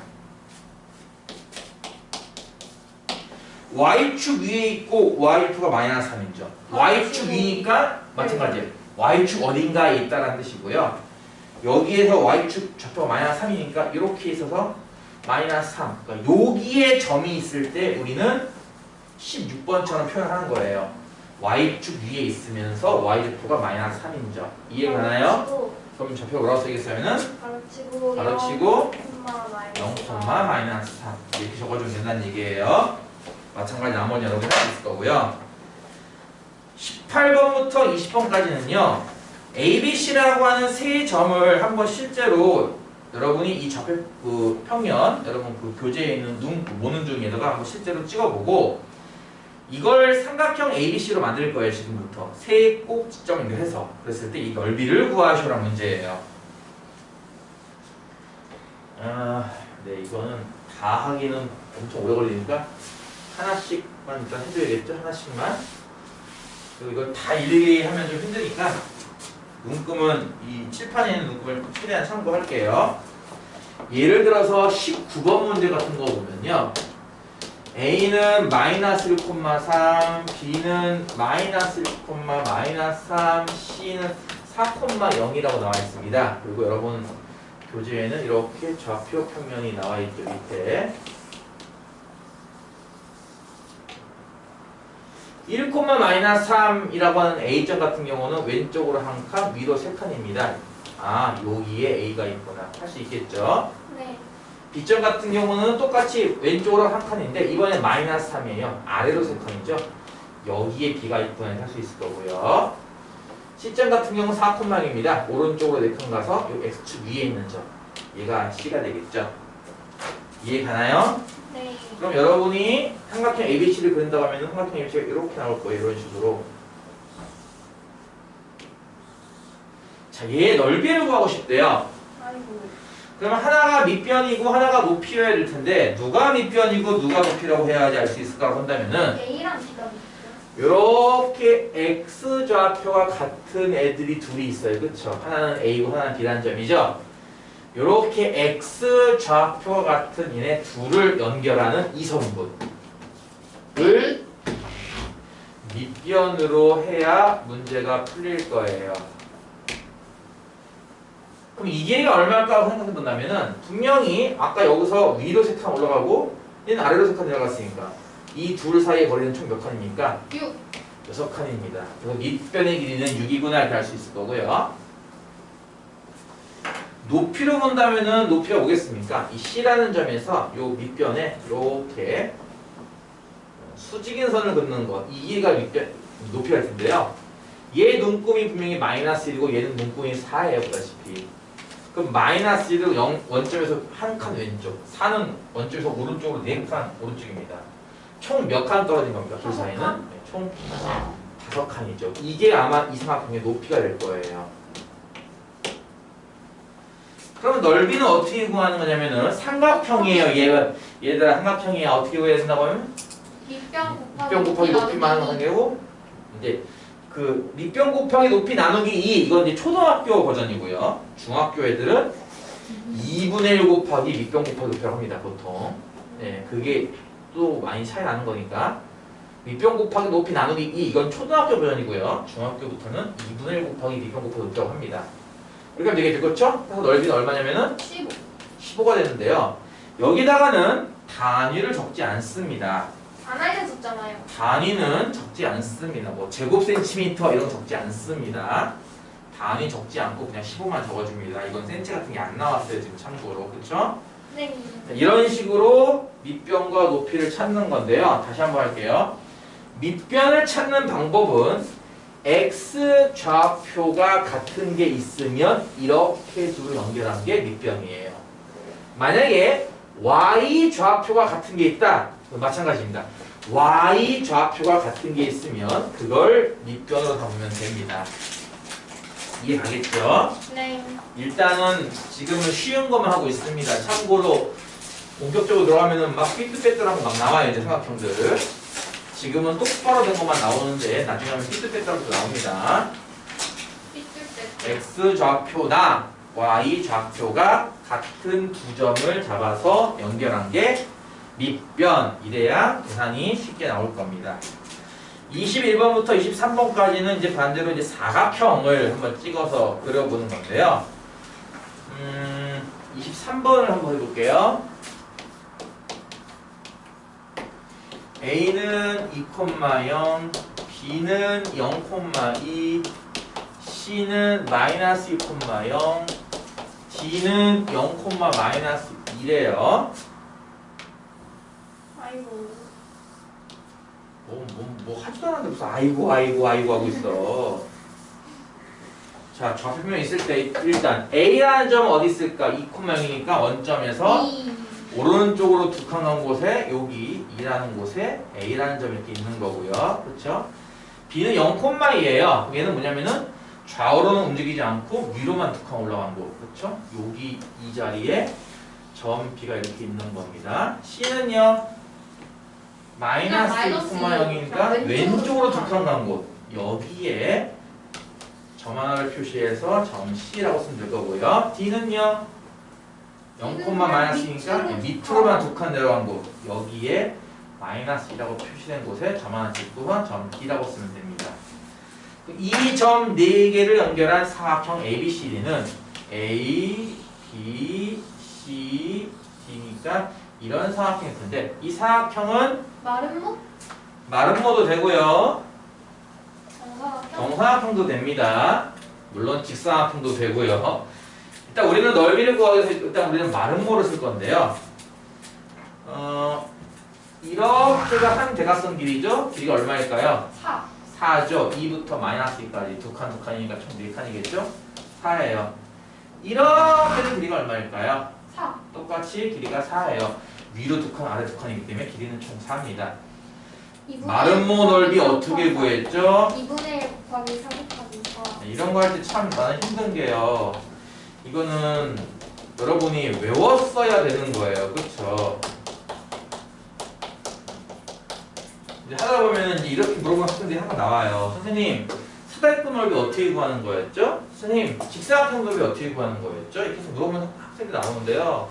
A: y축 위에 있고 y표가 마이너스 3이죠. y축 위니까 마찬가지예요. y축 어딘가에 있다는 뜻이고요. 여기에서 y축 좌표가 마이너스 3이니까 이렇게 있어서 마이너스 3. 그러니까 여기에 점이 있을 때 우리는 16번처럼 표현하는 거예요. y축 위에 있으면서 y좌표가 마이너스 3인 점. 이해가나요? 그럼 좌표 뭐라고 쓰겠어요는
B: 가로치고
A: 0,
B: 0,
A: 마이너스 3 이렇게 적어주면 된다는 얘기예요. 마찬가지 나머지 여러분이 할 수 있을 거고요. 18번부터 20번까지는요. ABC라고 하는 세 점을 한번 실제로 여러분이 이 좌표 평면 여러분 그 교재에 있는 모는 중에다가 한번 실제로 찍어보고 이걸 삼각형 ABC로 만들 거예요. 지금부터 세 꼭지점 연결해서 그랬을 때 이 넓이를 구하시오라는 문제예요. 네, 이거는 다 하기는 엄청 오래 걸리니까 하나씩만 일단 해줘야겠죠. 하나씩만. 그리고 이걸 다 일일이 하면 좀 힘드니까 눈금은 이 칠판에 있는 눈금을 최대한 참고할게요. 예를 들어서 19번 문제 같은 거 보면요. A는 마이너스 1,3, B는 마이너스 1,-3, C는 4,0이라고 나와 있습니다. 그리고 여러분 교재에는 이렇게 좌표 평면이 나와 있죠. 밑에 1,-3이라고 하는 A점 같은 경우는 왼쪽으로 한 칸, 위로 3칸입니다. 여기에 A가 있구나 할 수 있겠죠.
B: 네.
A: B점 같은 경우는 똑같이 왼쪽으로 한 칸인데 이번엔 마이너스 3이에요. 아래로 3칸이죠. 여기에 B가 있구나 할 수 있을 거고요. C점 같은 경우는 4,0입니다. 오른쪽으로 4칸 가서 이 X축 위에 있는 점. 얘가 C가 되겠죠. 이해 가나요?
B: 네.
A: 그럼 여러분이 삼각형 ABC를 그린다고 하면 삼각형 ABC가 이렇게 나올 거예요. 이런 식으로. 자, 얘의 넓이를 구하고 싶대요.
B: 아이고.
A: 그러면 하나가 밑변이고 하나가 높이여야 될 텐데 누가 밑변이고 누가 높이라고 해야지 알 수 있을까 본다면은
B: A랑 B가 있죠.
A: 이렇게 X좌표가 같은 애들이 둘이 있어요. 그쵸? 하나는 A고 하나는 B라는 점이죠. 이렇게 X좌표가 같은 얘네 둘을 연결하는 이성분을 밑변으로 해야 문제가 풀릴 거예요. 그럼 이게 얼마일까 생각해 본다면은 분명히 아까 여기서 위로 3칸 올라가고 얘는 아래로 3칸 내려갔으니까 이 둘 사이의 거리는 총 몇 칸입니까?
B: 6.
A: 6칸입니다. 그래서 밑변의 길이는 6이구나 이렇게 할 수 있을 거고요. 높이로 본다면은 높이가 뭐겠습니까? 이 C라는 점에서 요 밑변에 이렇게 수직인 선을 긋는 것. 이게가 밑변 높이가 될 텐데요. 얘 눈금이 분명히 마이너스 1이고 얘는 눈금이 4예요. 보다시피. 그럼 마이너스 1은 원점에서 한 칸 왼쪽, 4는 원점에서 오른쪽으로 4칸 오른쪽입니다. 총 몇 칸 떨어진 겁니까? 둘 사이는? 네, 총 5칸이죠. 이게 아마 이 삼각형의 높이가 될 거예요. 그러면 넓이는 어떻게 구하는 거냐면은 삼각형이에요. 얘들아 삼각형이야. 어떻게 구해야 된다고 하면? 밑변 곱하기 높이만 하는 거고 이제 그 밑변 곱하기 높이 나누기 2 이건 이제 초등학교 버전이고요. 중학교 애들은 2분의 1 곱하기 밑변 곱하기 높이라고 합니다. 보통. 네, 그게 또 많이 차이 나는 거니까 밑변 곱하기 높이 나누기 2 이건 초등학교 버전이고요. 중학교부터는 2분의 1 곱하기 밑변 곱하기 높이라고 합니다. 이렇게 하면 되겠죠? 그렇죠? 그래서 넓이는 얼마냐면은 15가 되는데요. 여기다가는 단위를 적지 않습니다.
B: 안 알려줬잖아요.
A: 단위는 적지 않습니다. 뭐 제곱 센티미터 이런 거 적지 않습니다. 단위 적지 않고 그냥 15만 적어줍니다. 이건 센치 같은 게 안 나왔어요. 지금 참고로. 그렇죠?
B: 네.
A: 이런 식으로 밑변과 높이를 찾는 건데요. 다시 한번 할게요. 밑변을 찾는 방법은 x 좌표가 같은 게 있으면 이렇게 둘을 연결한 게 밑변이에요. 만약에 y 좌표가 같은 게 있다. 그럼 마찬가지입니다. y 좌표가 같은 게 있으면 그걸 밑변으로 담으면 됩니다. 이해가겠죠?
B: 네.
A: 일단은 지금은 쉬운 것만 하고 있습니다. 참고로 본격적으로 들어가면은 막 삐뚤빼뚤한 거 막 나와요. 이제 삼각형들. 지금은 똑바로 된 것만 나오는데 나중에 하면 삐뚤빼뚤한 것도 나옵니다.
B: 삐뚤빼뚤.
A: x 좌표나 y 좌표가 같은 두 점을 잡아서 연결한 게 밑변. 이래야 계산이 쉽게 나올 겁니다. 21번부터 23번까지는 이제 반대로 이제 사각형을 한번 찍어서 그려보는 건데요. 23번을 한번 해볼게요. A는 2,0, B는 0,2, C는 마이너스 2,0, D는 0,-1이래요.
B: 아이고.
A: 뭐 하지도 않았는데 무슨 아이고 하고 있어. 자, 좌표면 있을 때 일단 A라는 점은 어디 있을까? 2,0이니까 원점에서 오른쪽으로 두 칸 간 곳에 여기 2라는 곳에 A라는 점이 이렇게 있는 거고요. 그렇죠? B는 0,2예요. 얘는 뭐냐면은 좌우로는 움직이지 않고 위로만 두 칸 올라간 거. 그렇죠? 여기 이 자리에 점 B가 이렇게 있는 겁니다. C는요. 마이너스 2,0이니까 왼쪽으로 두 칸 간 곳. 여기에 점 하나를 표시해서 점 C라고 쓰면 될 거고요. D는요. 0,-이니까 밑으로만 두 칸 내려간 곳. 여기에 마이너스 2라고 표시된 곳에 점 하나 찍고 점 D라고 쓰면 됩니다. 이 점 4개를 연결한 사각형 ABCD는 A, B, C, D니까 이런 사각형일 텐데 이 사각형은
B: 마름모?
A: 마름모도 되고요.
B: 정사각형?
A: 정사각형도 됩니다. 물론 직사각형도 되고요. 일단 우리는 넓이를 구하기 위해서 일단 우리는 마름모를 쓸 건데요. 이렇게가 한 대각선 길이죠? 길이가 얼마일까요?
B: 4.
A: 4죠. 2부터 마이너스 2까지 두 칸이니까 총 4칸이겠죠? 4예요. 이렇게는 길이가 얼마일까요?
B: 4.
A: 똑같이 길이가 4예요. 위로 두 칸, 아래 두 칸이기 때문에 길이는 총 4입니다.
B: 2분의
A: 마름모 넓이 어떻게 구했죠?
B: 2분의 1 곱하기 4 곱하기 4.
A: 이런 거 할 때 참 나는 힘든 게요. 이거는 여러분이 외웠어야 되는 거예요. 그렇죠? 이제 하다 보면은 이제 이렇게 물어보는 학생들이 항상 나와요. 선생님, 사다리꼴 넓이 어떻게 구하는 거였죠? 선생님, 직사각형 넓이 어떻게 구하는 거였죠? 이렇게 해서 물어보는 학생들이 나오는데요.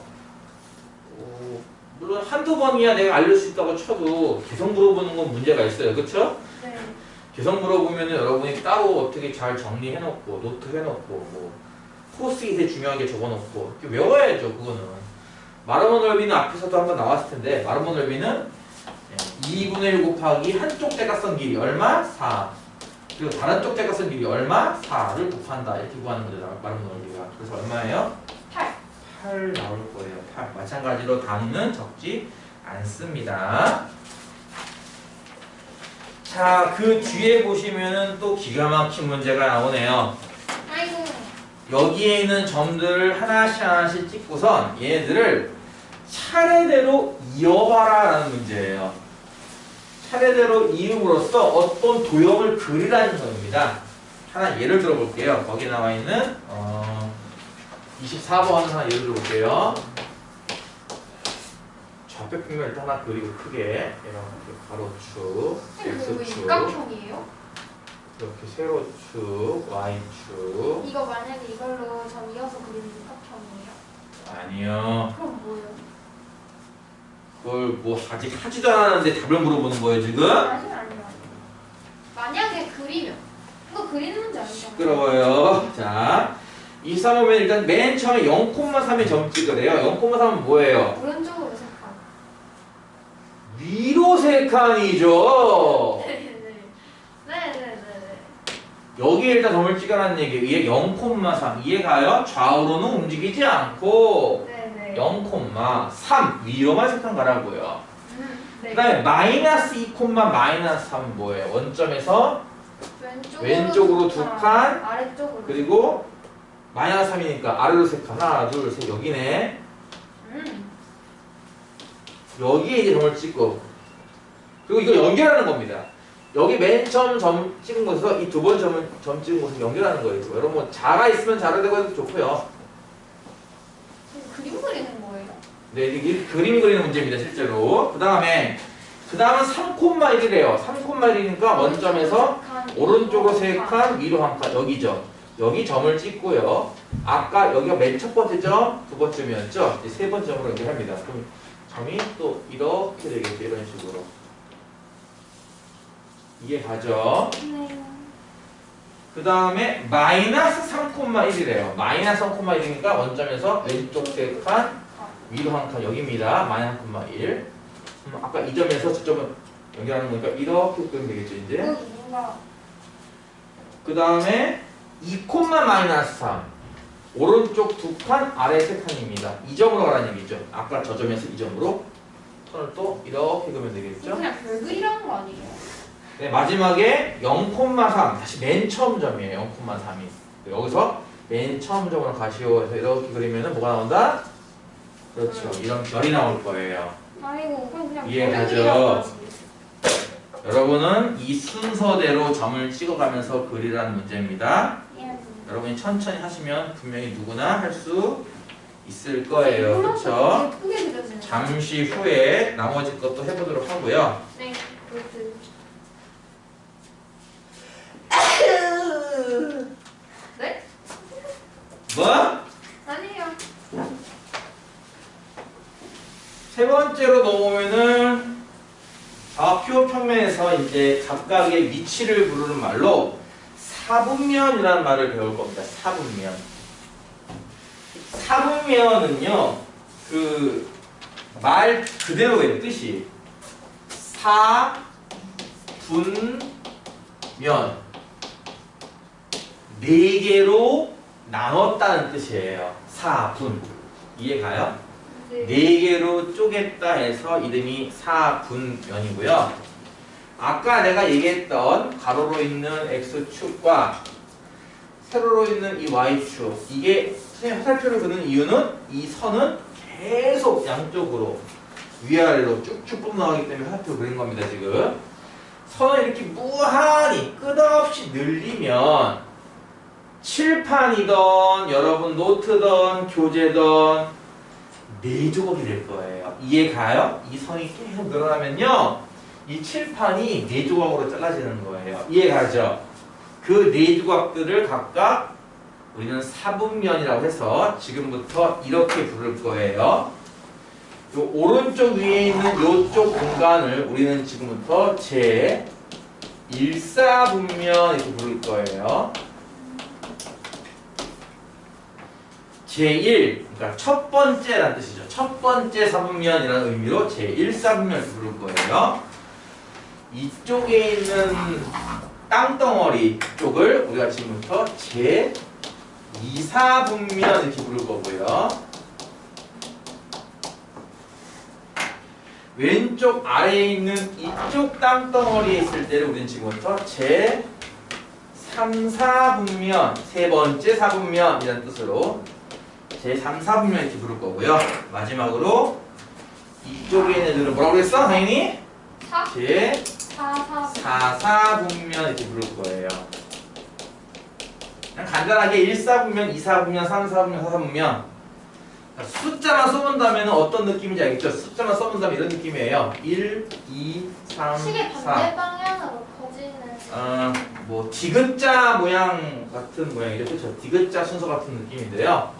A: 물론 한두 번이야 내가 알릴 수 있다고 쳐도 계속 물어보는 건 문제가 있어요. 그렇죠?
B: 네.
A: 계속 물어보면 여러분이 따로 어떻게 잘 정리해놓고 노트 해놓고 뭐 코스잇에 중요하게 적어놓고 이렇게 외워야죠. 그거는 마름모 넓이는 앞에서도 한번 나왔을 텐데 마름모 넓이는 2분의 1 곱하기 한쪽 대각선 길이 얼마? 4 그리고 다른 쪽 대각선 길이 얼마? 4를 곱한다. 이렇게 구하는 거죠. 마름모 넓이가. 그래서 얼마예요? 8 나올 거예요. 8 마찬가지로 단위는 적지 않습니다. 자, 그 뒤에 보시면은 또 기가 막힌 문제가 나오네요.
B: 아이고.
A: 여기에 있는 점들을 하나씩 찍고선 얘네들을 차례대로 이어봐라 라는 문제예요. 차례대로 이음으로써 어떤 도형을 그리라는 겁니다. 하나 예를 들어볼게요. 거기에 나와 있는 24번 하나 예를 들어볼게요. 좌표평면 일단 하나 그리고 크게 이렇게 가로축,
B: 이거
A: x축
B: 육각형이에요?
A: 이렇게 세로축, y축
B: 이거 만약에 이걸로 점 이어서 그리는 육각형이에요?
A: 아니요.
B: 그럼 뭐예요?
A: 그걸 뭐 아직 하지도 않았는데 답을 물어보는 거예요 지금?
B: 아니요. 만약에 그리면 이거 그리는 문제 아니잖아요.
A: 시끄러워요. 자, 23번은 일단 맨 처음에 0,3의 점 찍으래요. 0,3은 뭐예요?
B: 오른쪽으로 세 칸.
A: 위로 세 칸이죠.
B: 네네네.
A: 여기에 일단 점을 찍어라는 얘기예요. 0,3 이해가요? 좌우로는 움직이지 않고
B: 네네. 네.
A: 0,3 위로만 색한 가라고요.
B: 네.
A: 그 다음에 마이너스 2, 마이너스 3은 뭐예요? 원점에서 왼쪽으로 두 칸,
B: 아래쪽으로.
A: 그리고 마이너스 3이니까 아래로 세 칸. 하나, 둘, 셋. 여기네. 여기에 이제 점을 찍고, 그리고 이거 연결하는 겁니다. 여기 맨 처음 점 찍은 곳에서 이 두 번 점 찍은 곳을 연결하는 거예요. 여러분 자가 있으면 자가 되고 해도 좋고요.
B: 그림 그리는 거예요?
A: 네, 이게 그림 그리는 문제입니다, 실제로. 그 다음은 3,1이래요. 3,1이니까 원점에서 오른쪽으로 3칸, 위로 1칸, 여기죠. 여기 점을 찍고요. 아까 여기가 맨 첫 번째 점, 두 번째였죠. 이제 세 번째 점으로 연결합니다. 그럼 점이 또 이렇게 되겠죠, 이런 식으로. 이해 가죠?
B: 네.
A: 그 다음에 마이너스 3,1이래요. 마이너스 3,1이니까 원점에서 왼쪽 3칸, 위로 1칸, 여기입니다. 마이너스 3,1. 아까 이 점에서 저 점을 연결하는 거니까 이렇게 끄면 되겠죠, 이제.
B: 뭔가
A: 그 다음에 2, 마이너스 3. 오른쪽 2칸, 아래 3칸입니다. 이 점으로 가라는 얘기죠. 아까 저 점에서 이 점으로 선을 또 이렇게 그으면 되겠죠.
B: 그냥 별글이라는 거 아니에요?
A: 네, 마지막에 0,3. 다시 맨 처음 점이에요. 0,3이. 여기서 맨 처음 점으로 가시오 해서 이렇게 그리면은 뭐가 나온다? 그렇죠. 이런 별이 나올 거예요.
B: 아이고 그냥
A: 이해가죠?
B: 별글이라고 하지.
A: 여러분은 이 순서대로 점을 찍어가면서 그리라는 문제입니다.
B: 예.
A: 여러분이 천천히 하시면 분명히 누구나 할 수 있을 거예요. 그렇죠?
B: 예쁘게 그려지는.
A: 잠시 후에 나머지 것도 해보도록 하고요.
B: 네. 그렇듯. 네?
A: 뭐?
B: 아니에요.
A: 세 번째로 넘어오면은 좌표 평면에서 이제 각각의 위치를 부르는 말로 사분면이라는 말을 배울 겁니다. 사분면. 사분면은요, 그 말 그대로의 뜻이 사분면 네 개로 나눴다는 뜻이에요. 사분. 이해가요?
B: 네.
A: 네 개로 쪼갰다 해서 이름이 사분면이고요. 아까 내가 얘기했던 가로로 있는 x축과 세로로 있는 이 y축, 이게 선생님 화살표를 그는 이유는 이 선은 계속 양쪽으로 위아래로 쭉쭉 뻗어나가기 때문에 화살표 그린 겁니다. 지금 선을 이렇게 무한히 끝없이 늘리면 칠판이던 여러분 노트던 교재던 네 조각이 될 거예요. 이해 가요? 이 선이 계속 늘어나면요, 이 칠판이 네 조각으로 잘라지는 거예요. 이해 가죠? 그 네 조각들을 각각 우리는 사분면이라고 해서 지금부터 이렇게 부를 거예요. 요 오른쪽 위에 있는 요쪽 공간을 우리는 지금부터 제 1사분면 이렇게 부를 거예요. 제1, 그러니까 첫 번째라는 뜻이죠. 첫 번째 사분면이라는 의미로 제1사분면을 부를 거예요. 이쪽에 있는 땅덩어리 쪽을 우리가 지금부터 제2사분면 이렇게 부를 거고요. 왼쪽 아래에 있는 이쪽 땅덩어리에 있을 때를 우리는 지금부터 제3사분면, 세 번째 사분면이라는 뜻으로 제3사분면 이렇게 부를 거고요. 마지막으로 이쪽에 있는 애들은 뭐라고 그랬어? 당연히 제4사분면 이렇게 부를 거예요. 그냥 간단하게 1사분면, 2사분면, 3사분면, 4사분면. 숫자만 써본다면 어떤 느낌인지 알겠죠? 숫자만 써본다면 이런 느낌이에요. 1, 2, 3,
B: 시계
A: 4.
B: 반대 방향으로 커지는.
A: 뭐 디귿자 모양 같은 모양이죠. 그렇죠? 디귿자 순서 같은 느낌인데요.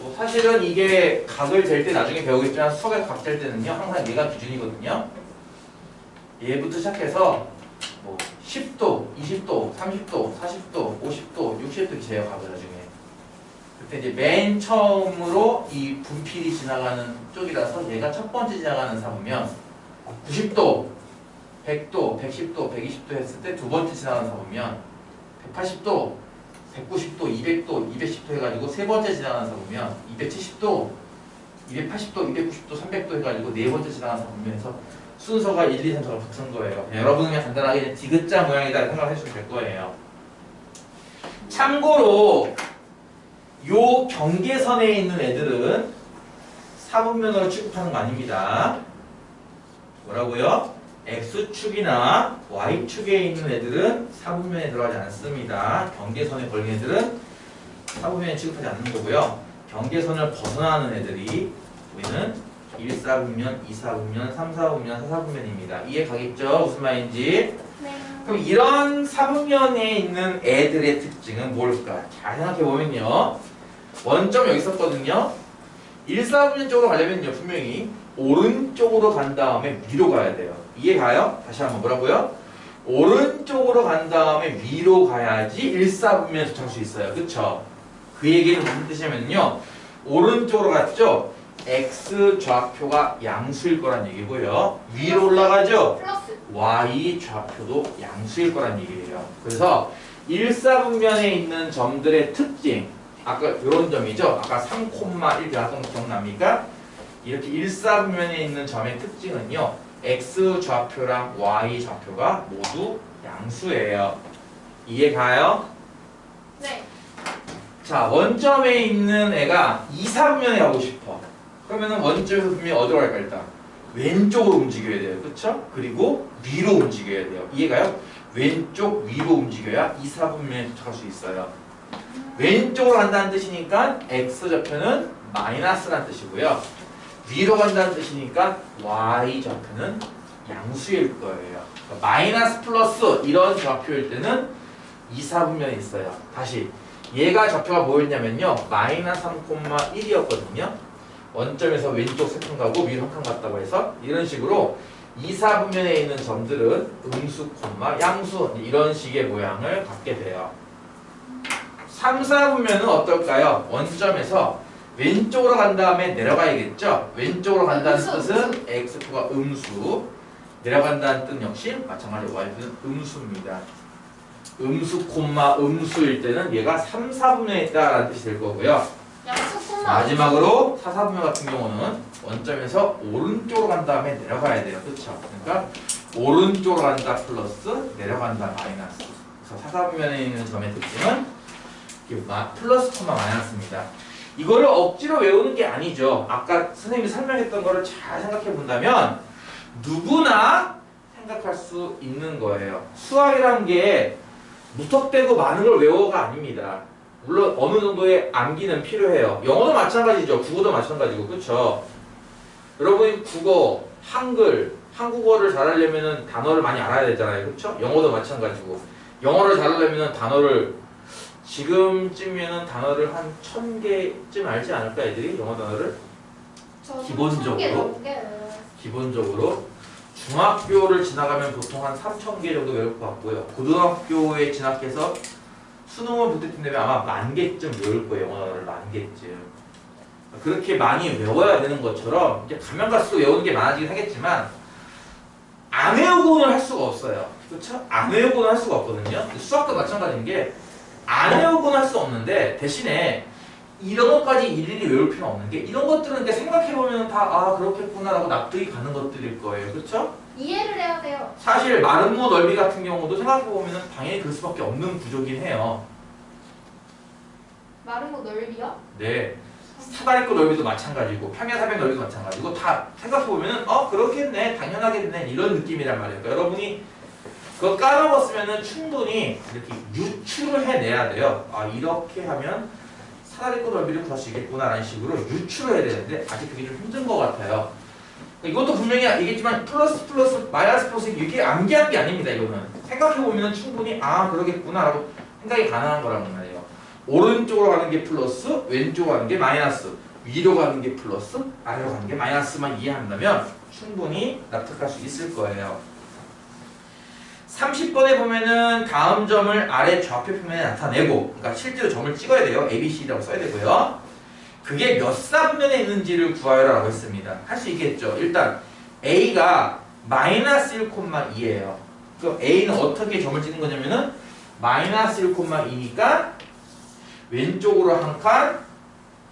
A: 뭐 사실은 이게 각을 잴 때 나중에 배우겠지만 수학의 각 잴 때는요, 항상 얘가 기준이거든요. 얘부터 시작해서 뭐 10도, 20도, 30도, 40도, 50도, 60도 재요, 각을 나중에. 그때 이제 맨 처음으로 이 분필이 지나가는 쪽이라서 얘가 첫 번째 지나가는 사보면 90도, 100도, 110도, 120도 했을 때 두 번째 지나가는 사보면 180도, 190도, 200도, 210도 해가지고 세 번째 지나가는 사보면 270도, 280도, 290도, 300도 해가지고 네 번째 지나가는 사분면에서 순서가 1, 2, 3, 4가 붙은 거예요. 그냥 여러분은 그냥 간단하게 그냥 디귿자 모양이다 생각을 해주시면 될 거예요. 참고로 요 경계선에 있는 애들은 사분면으로 취급하는 거 아닙니다. 뭐라고요? X축이나 Y축에 있는 애들은 사분면에 들어가지 않습니다. 경계선에 걸린 애들은 사분면에 취급하지 않는 거고요. 경계선을 벗어나는 애들이 우리는 1사분면, 2사분면, 3사분면, 4사분면입니다. 이해 가겠죠? 무슨 말인지?
B: 네.
A: 그럼 이런 사분면에 있는 애들의 특징은 뭘까? 잘 생각해보면요. 원점 여기 있었거든요. 1사분면 쪽으로 가려면요. 분명히 오른쪽으로 간 다음에 위로 가야 돼요. 이해 가요? 다시 한번 뭐라고요? 오른쪽으로 간 다음에 위로 가야지 1사분면에 도착할 수 있어요. 그쵸? 그 얘기는 무슨 뜻이냐면요. 오른쪽으로 갔죠? X 좌표가 양수일 거란 얘기고요. 위로 올라가죠?
B: 플러스.
A: Y 좌표도 양수일 거란 얘기예요. 그래서 1사분면에 있는 점들의 특징, 아까 이런 점이죠? 아까 3,1 배웠던 거 기억납니까? 이렇게 1사분면에 있는 점의 특징은요. X 좌표랑 Y 좌표가 모두 양수예요. 이해 가요?
B: 네.
A: 자, 원점에 있는 애가 2사분면에 가고 싶어. 그러면은 원점에서 분명히 어디로 갈까 일단? 왼쪽으로 움직여야 돼요. 그쵸? 그리고 위로 움직여야 돼요. 이해가요? 왼쪽 위로 움직여야 2사분면에 도착할 수 있어요. 왼쪽으로 간다는 뜻이니까 X좌표는 마이너스라는 뜻이고요. 위로 간다는 뜻이니까 Y좌표는 양수일 거예요. 그러니까 마이너스 플러스 이런 좌표일 때는 2사분면에 있어요. 다시 얘가 좌표가 뭐였냐면요. 마이너스 3,1이었거든요. 원점에서 왼쪽 3칸 가고 위로 1칸 갔다고 해서 이런 식으로 2사분면에 있는 점들은 음수, 양수 이런 식의 모양을 갖게 돼요. 3사분면은 어떨까요? 원점에서 왼쪽으로 간 다음에 내려가야겠죠? 왼쪽으로 간다는 뜻은 x표가 음수, 내려간다는 뜻 역시 마찬가지로 y표는 음수입니다. 음수, 음수일 때는 얘가 3, 4분면에 있다라는 뜻이 될 거고요.
B: 양수 콤마.
A: 마지막으로 4, 4분면 같은 경우는 원점에서 오른쪽으로 간 다음에 내려가야 돼요. 그렇죠? 그러니까 오른쪽으로 간다 플러스 내려간다 마이너스. 그래서 4, 4분면에 있는 점의 특징은 플러스, 마이너스입니다. 이거를 억지로 외우는 게 아니죠. 아까 선생님이 설명했던 거를 잘 생각해 본다면 누구나 생각할 수 있는 거예요. 수학이란 게 무턱대고 많은 걸 외워가 아닙니다. 물론 어느 정도의 암기는 필요해요. 영어도 마찬가지죠. 국어도 마찬가지고. 그렇죠? 여러분이 국어, 한국어를 잘하려면 단어를 많이 알아야 되잖아요. 그렇죠? 영어도 마찬가지고. 영어를 잘하려면 단어를 지금쯤이면 단어를 한 1,000개쯤 알지 않을까 애들이 영어 단어를? 기본적으로 중학교를 지나가면 보통 한 3,000개 정도 외울 것 같고요. 고등학교에 진학해서 수능을 붙을 텐데 아마 10,000개쯤 외울 거예요. 영어 단어를 10,000개쯤. 그렇게 많이 외워야 되는 것처럼 이제 가면 갈수록 외우는 게 많아지긴 하겠지만 안 외우고는 할 수가 없어요. 그렇죠? 안 외우고는 할 수가 없거든요. 수학도 마찬가지인 게 안 외우고는 할 수 없는데 대신에 이런 것까지 일일이 외울 필요는 없는 게 이런 것들은 이렇게 생각해보면 다 아 그렇겠구나라고 납득이 가는 것들일 거예요. 그렇죠?
B: 이해를 해야 돼요.
A: 사실 마름모 넓이 같은 경우도 생각해보면 당연히 그럴 수밖에 없는 구조긴 해요.
B: 마름모 넓이요?
A: 네. 사다리꼴 넓이도 마찬가지고 평야사변 넓이도 마찬가지고 다 생각해보면 그렇겠네 당연하겠네 이런 느낌이란 말이에요. 그러니까 여러분이 그거 까먹었으면 충분히 이렇게 유추를 해내야 돼요. 아 이렇게 하면 사다리꼴 넓이를 구할 수 있겠구나라는 식으로 유추를 해야 되는데 아직 그게 좀 힘든 것 같아요. 이것도 분명히 얘기했지만 플러스 마이너스 이게 암기한 게 아닙니다. 이거는 생각해보면 충분히 아 그러겠구나라고 생각이 가능한 거란 말이에요. 오른쪽으로 가는 게 플러스, 왼쪽으로 가는 게 마이너스, 위로 가는 게 플러스, 아래로 가는 게 마이너스만 이해한다면 충분히 납득할 수 있을 거예요. 30번에 보면은 다음 점을 아래 좌표 표면에 나타내고, 그러니까 실제로 점을 찍어야 돼요. A, B, C라고 써야 되고요. 그게 몇 사분면에 있는지를 구하여라고 했습니다. 할 수 있겠죠. 일단 A가 마이너스 1,2예요. 그럼 A는 어떻게 점을 찍는 거냐면은 마이너스 1,2니까 왼쪽으로 한 칸,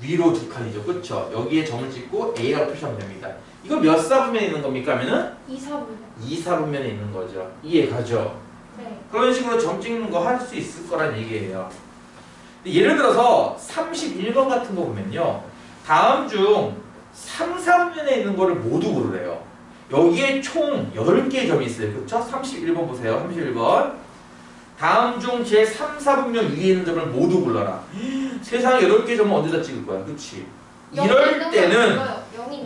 A: 위로 두 칸이죠. 그쵸? 여기에 점을 찍고 A라고 표시하면 됩니다. 이거 몇 사분면에 있는 겁니까? 하면은
B: 2, 4분면.
A: 2, 4분면에 있는 거죠. 이해 가죠?
B: 네.
A: 그런 식으로 점 찍는 거 할 수 있을 거란 얘기예요. 예를 들어서 31번 같은 거 보면요. 다음 중 3, 4분면에 있는 거를 모두 고르래요. 여기에 총 8개의 점이 있어요. 그쵸? 31번 보세요. 31번. 다음 중 제 3, 4분면 위에 있는 점을 모두 골라라. 세상에 8개 점은 언제다 찍을 거야. 그치?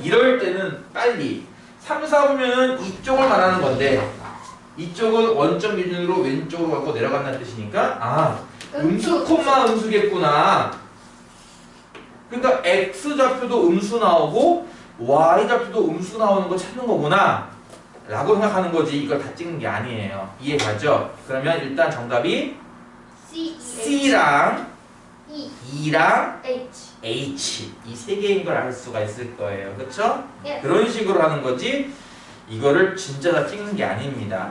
A: 이럴 때는 빨리 3, 4분면은 이쪽을 말하는 건데 이쪽은 원점 기준으로 왼쪽으로 가고 내려간다는 뜻이니까 아 음수 콤마 음수겠구나. 그러니까 x좌표도 음수 나오고 y좌표도 음수 나오는 거 찾는 거구나 라고 생각하는 거지. 이걸 다 찍는 게 아니에요. 이해 가죠? 그러면 일단 정답이 C랑 E랑 H 이 세 개인 걸 알 수가 있을 거예요. 그쵸?
B: 예.
A: 그런 식으로 하는 거지 이거를 진짜 다 찍는 게 아닙니다.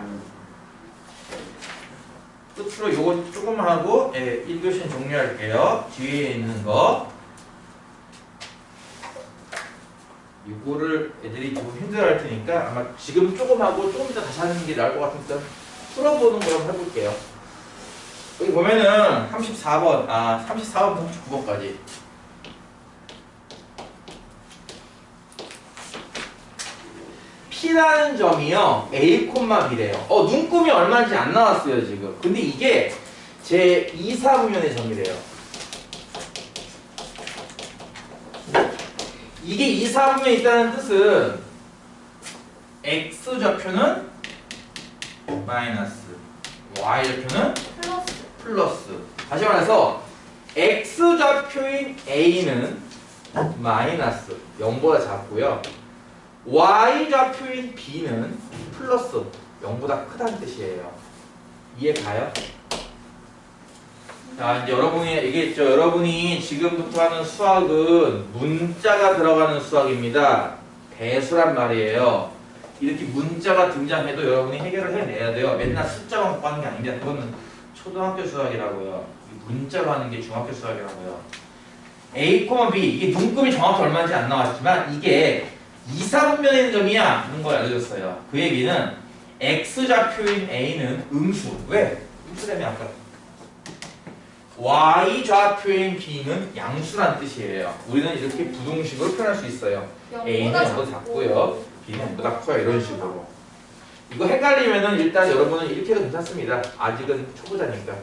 A: 끝으로 요거 조금 하고 1교시는 종료할게요. 뒤에 있는 거 이거를 애들이 좀 힘들어할 테니까 아마 지금 조금 하고 조금 이따 다시 하는 게 나을 것 같으니까 풀어보는 거 한번 해볼게요. 여기 보면은 34번, 34번부터 39번까지 P라는 점이요 A, B래요. 눈금이 얼마인지 안 나왔어요 지금. 근데 이게 제 2, 4분면의 점이래요. 이게 2, 4분면에 있다는 뜻은 X좌표는 마이너스 Y좌표는 플러스. 다시 말해서 X좌표인 A는 마이너스 0보다 작고요. Y좌표인 B는 플러스 0보다 크다는 뜻이에요. 이해 가요? 자, 이제 여러분이 얘기했죠. 여러분이 지금부터 하는 수학은 문자가 들어가는 수학입니다. 배수란 말이에요. 이렇게 문자가 등장해도 여러분이 해결을 해내야 돼요. 맨날 숫자만 갖고 하는 게 아닙니다. 그거는 초등학교 수학이라고요. 문자로 하는 게 중학교 수학이라고요. A, B 이게 눈금이 정확히 얼마인지 안 나왔지만 이게 2, 4분면에 있는 점이야 하는 걸 알려줬어요. 그 얘기는 X좌표인 A는 음수. 왜? 음수라며 아까 Y좌표인 B는 양수란 뜻이에요. 우리는 이렇게 부등식으로 표현할 수 있어요. A는 0보다 작고요. B는 0보다 커요. 이런 식으로. 이거 헷갈리면은 일단 여러분은 이렇게 해도 괜찮습니다. 아직은 초보자니까.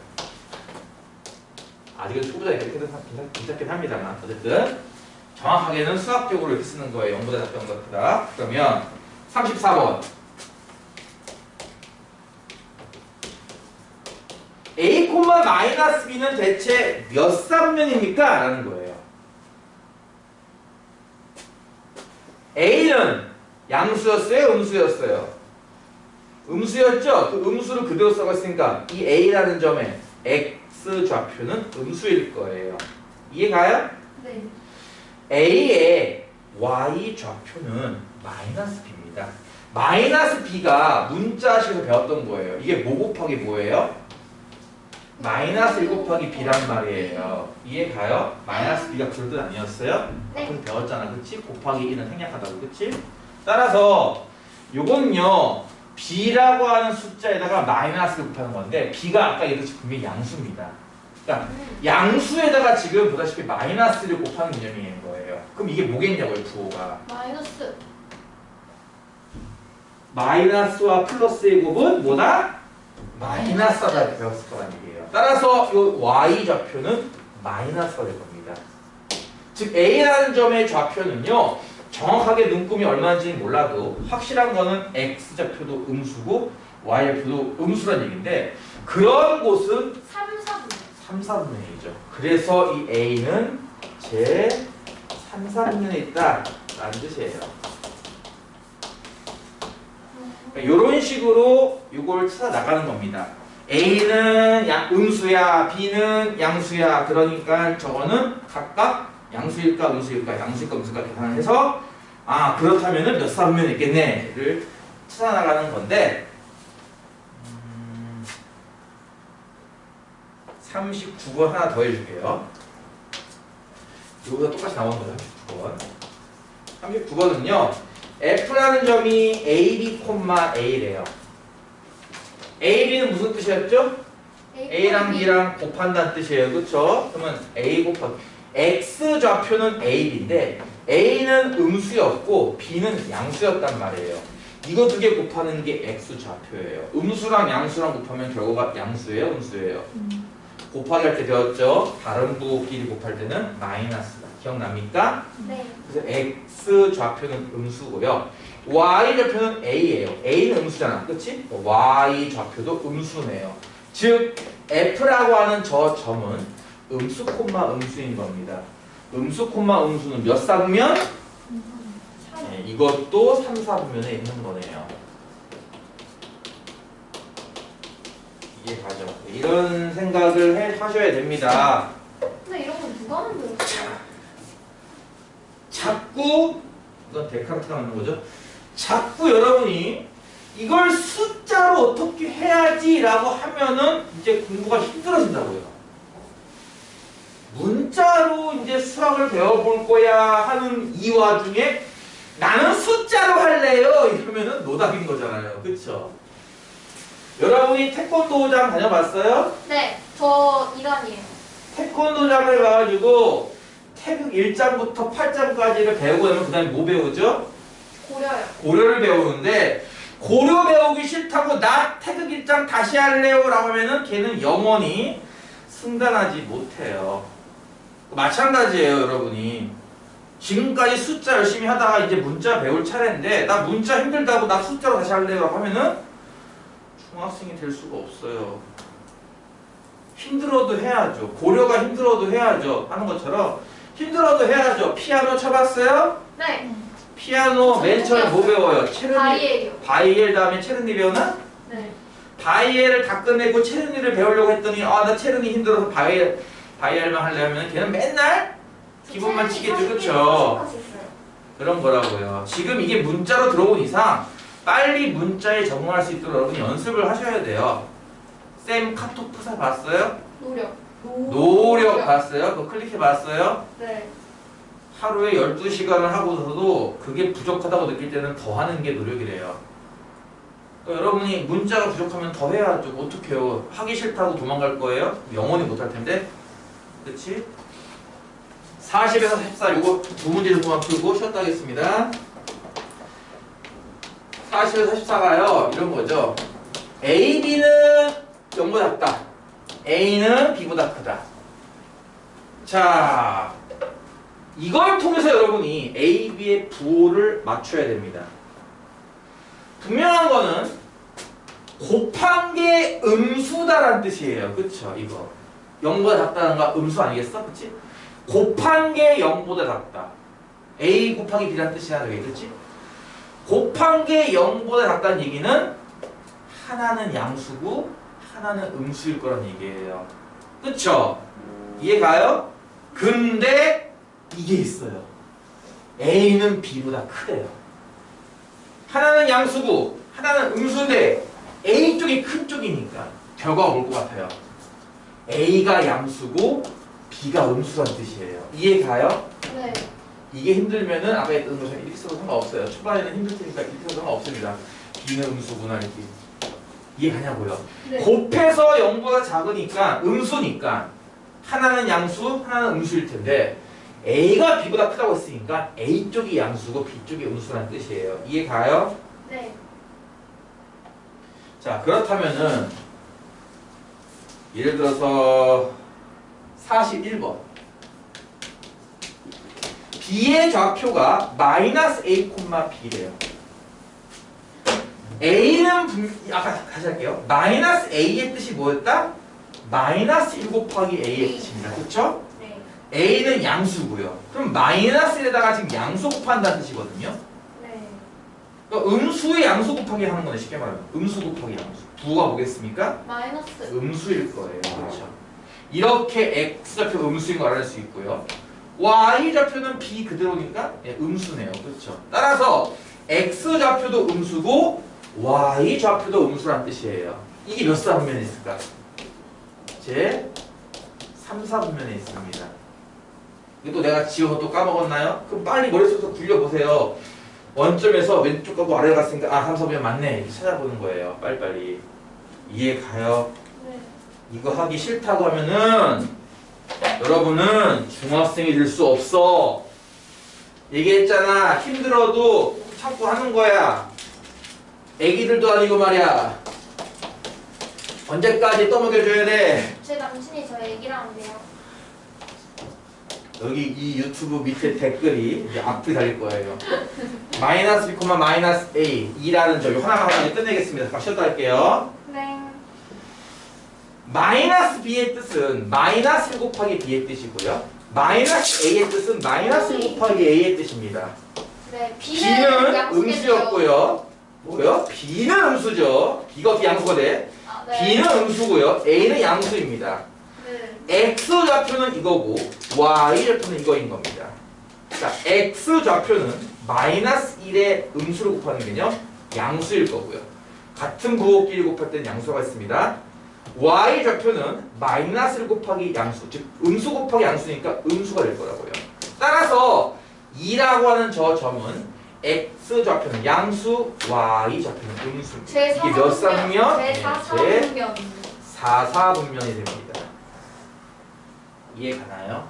A: 이렇게 해도 괜찮긴 합니다만 어쨌든 정확하게는 수학적으로 이렇게 쓰는 거예요. 0보다 작다, 0보다 크다. 그러면 34번 A, B는 대체 몇 사분면입니까? 라는 거예요. A는 양수였어요? 음수였어요? 음수였죠? 그 음수를 그대로 써봤으니까 이 A라는 점에 X좌표는 음수일 거예요. 이해가요?
B: 네.
A: A의 Y좌표는 마이너스 B입니다. 마이너스 B가 문자식에서 배웠던 거예요. 이게 뭐 곱하기 뭐예요? 마이너스 1 곱하기 B란 말이에요. 이해가요? 마이너스 B가 그럴 뜻 아니었어요?
B: 네.
A: 앞에서 배웠잖아. 그치? 곱하기 1은 생략하다고. 그치? 따라서 요건요. B라고 하는 숫자에다가 마이너스를 곱하는 건데 B가 아까 얘기했듯이 분명히 양수입니다. 그러니까 양수에다가 지금 보다시피 마이너스를 곱하는 개념인 거예요. 그럼 이게 뭐겠냐고요, 부호가. 마이너스와 플러스의 곱은 뭐다? 마이너스하다 배웠을 거란 얘기예요. 따라서 이 Y좌표는 마이너스가 될 겁니다. 즉 A라는 점의 좌표는요. 정확하게 눈금이 얼마인지는 몰라도 확실한 거는 X좌표도 음수고 Y좌표도 음수란 얘기인데 그런 곳은 3, 4분면이죠. 그래서 이 A는 제 3, 4분면에 있다 라는 뜻이에요. 이런 식으로 이걸 찾아 나가는 겁니다. A는 음수야, B는 양수야. 그러니까 저거는 각각 양수일까 음수일까 양수일까 음수일까 계산을 해서 그렇다면은 몇 사분면이 있겠네를 찾아 나가는 건데 39번 하나 더 해줄게요. 이거보다 똑같이 나오는 거죠. 39번. 39번은요. F라는 점이 AB, A래요. A, B는 무슨 뜻이었죠? A랑 B랑 곱한다는 뜻이에요. 그쵸? 그러면 A 곱하기 X 좌표는 A, B인데 A는 음수였고 B는 양수였단 말이에요. 이거 두 개 곱하는 게 X 좌표예요. 음수랑 양수랑 곱하면 결과가 양수예요? 음수예요? 곱하기 할 때 배웠죠? 다른 부끼리 곱할 때는 마이너스다. 기억납니까?
B: 네.
A: 그래서 X 좌표는 음수고요. Y 좌표는 A예요. A는 음수잖아. 그치? Y 좌표도 음수네요. 즉 F라고 하는 저 점은 음수 콤마 음수인 겁니다. 음수 콤마 음수는 몇 사분면? 네, 이것도 3, 4분면에 있는 거네요. 이게 가죠. 이런 생각을 하셔야 됩니다.
B: 근데 이런 건 누가 만들었어요?
A: 자꾸 이건 데카르트가 만든 거죠. 자꾸 여러분이 이걸 숫자로 어떻게 해야지라고 하면은 이제 공부가 힘들어진다고요. 문자로 이제 수학을 배워볼 거야 하는 이 와중에 나는 숫자로 할래요 이러면은 노답인 거잖아요. 그쵸? 여러분이 태권도장 다녀봤어요?
B: 네. 저 2단이에요.
A: 태권도장을 가가지고 태극 1장부터 8장까지를 배우고 나면 그 다음에 뭐 배우죠?
B: 고려요.
A: 고려를 배우는데 고려 배우기 싫다고 나 태극 1장 다시 할래요 라고 하면은 걔는 영원히 승단하지 못해요. 마찬가지예요 여러분이. 지금까지 숫자 열심히 하다가 이제 문자 배울 차례인데 나 문자 힘들다고 나 숫자로 다시 할래요 라고 하면은 중학생이 될 수가 없어요. 힘들어도 해야죠. 고려가 힘들어도 해야죠. 하는 것처럼 힘들어도 해야죠. 피아노 쳐봤어요?
B: 네.
A: 피아노 맨 처음에 뭐 배워요? 체르니,
B: 바이엘이요.
A: 바이엘 다음에 체르니 배우나?
B: 네.
A: 바이엘을 다 끝내고 체르니를 배우려고 했더니 아 나 체르니 힘들어서 바이엘만 하려면 걔는 맨날 기본만 치겠죠. 그쵸? 그런 거라고요. 지금 이게 문자로 들어온 이상 빨리 문자에 적응할 수 있도록 여러분이 연습을 하셔야 돼요. 쌤 카톡 프사 봤어요? 노력 봤어요? 그거 클릭해 봤어요?
B: 네.
A: 하루에 12시간을 하고서도 그게 부족하다고 느낄 때는 더 하는 게 노력이래요. 그러니까 여러분이 문자가 부족하면 더 해야죠. 어떡해요. 하기 싫다고 도망갈 거예요? 영원히 못할 텐데. 그치? 40에서 14 요거 두 문제 정도만 풀고 쉬었다 하겠습니다. 40에서 14가요. 이런 거죠. A, B는 0보다 작다. A는 B보다 크다. 자, 이걸 통해서 여러분이 A, B의 부호를 맞춰야 됩니다. 분명한 거는 곱한 게 음수다라는 뜻이에요. 그쵸? 이거 0보다 작다는 거 음수 아니겠어? 그치? 곱한 게 0보다 작다. A 곱하기 B라는 뜻이야. 그치? 곱한 게 0보다 작다는 얘기는 하나는 양수고 하나는 음수일 거란 얘기예요. 그쵸? 이해가요? 근데 이게 있어요. A는 B보다 크대요. 하나는 양수고 하나는 음수인데 A 쪽이 큰 쪽이니까 결과가 올 것 같아요. A가 양수고 B가 음수란 뜻이에요. 이해가요?
B: 네.
A: 이게 힘들면은 아까 했던 것처럼 이렇게 써도 상관없어요. 초반에는 힘들 테니까 이렇게 써도 상관없습니다. B는 음수구나 이렇게. 이해가냐고요?
B: 네.
A: 곱해서 0보다 작으니까 음수니까 하나는 양수, 하나는 음수일 텐데 A가 B보다 크다고 했으니까 A 쪽이 양수고 B 쪽이 음수라는 뜻이에요. 이해가요?
B: 네.
A: 자, 그렇다면은 예를 들어서 41번 B의 좌표가 마이너스 A, B래요. A는 아까 다시 할게요. 마이너스 A의 뜻이 뭐였다? 마이너스 1 곱하기 A의 뜻입니다. 그렇죠?
B: 네.
A: A는 양수고요. 그럼 마이너스 1에다가 지금 양수 곱한다는 뜻이거든요.
B: 네.
A: 그러니까 음수의 양수 곱하기 하는 거네. 쉽게 말하면 음수 곱하기 양수. 부호가 뭐겠습니까?
B: 마이너스.
A: 음수일 거예요. 그렇죠? 이렇게 X좌표 음수인 걸 알 수 있고요. Y좌표는 B 그대로니까 음수네요. 그렇죠? 따라서 X좌표도 음수고 Y좌표도 음수란 뜻이에요. 이게 몇 사분면에 있을까? 제 3, 4분면에 있습니다. 이거 또 내가 지워서 또 까먹었나요? 그럼 빨리 머릿속에서 굴려보세요. 원점에서 왼쪽 가고 아래로 갔으니까 아 3, 4면 맞네 이렇게 찾아보는 거예요. 빨리빨리 이해 가요?
B: 네.
A: 이거 하기 싫다고 하면은 여러분은 중학생이 될 수 없어. 얘기했잖아. 힘들어도 참고 하는 거야. 애기들도 아니고 말이야. 언제까지 떠먹여줘야 돼?
B: 제 남친이 저 얘기를 한대요.
A: 여기 이 유튜브 밑에 댓글이 이제 앞을 달릴 거예요. 마이너스 B, 마이너스 A 2라는 저 하나만 끝내겠습니다. 잠깐 쉬었다 할게요.
B: 네.
A: 마이너스 B의 뜻은 마이너스 1 곱하기 B의 뜻이고요. 마이너스 A의 뜻은 마이너스 1 곱하기 A의 뜻입니다.
B: 네.
A: B는
B: 양수겠죠.
A: 음수였고요. 뭐요? B는 음수죠. B가 어떻게 양수가 돼?
B: 아, 네.
A: B는 음수고요. A는 양수입니다.
B: 네.
A: X 좌표는 이거고 Y 좌표는 이거인 겁니다. 자, X 좌표는 마이너스 1의 음수를 곱하는 개념 양수일 거고요. 같은 부호끼리 곱할 때는 양수가 있습니다. Y 좌표는 마이너스 1 곱하기 양수, 즉 음수 곱하기 양수니까 음수가 될 거라고요. 따라서 2라고 하는 저 점은 X 좌표는 양수, Y 좌표는 음수입니다. 이게 몇 쌍면?
B: 제 4사분면.
A: 4사분면이 됩니다. 이해 가나요?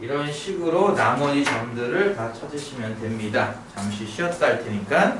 A: 이런 식으로 나머지 점들을 다 찾으시면 됩니다. 잠시 쉬었다 할 테니까.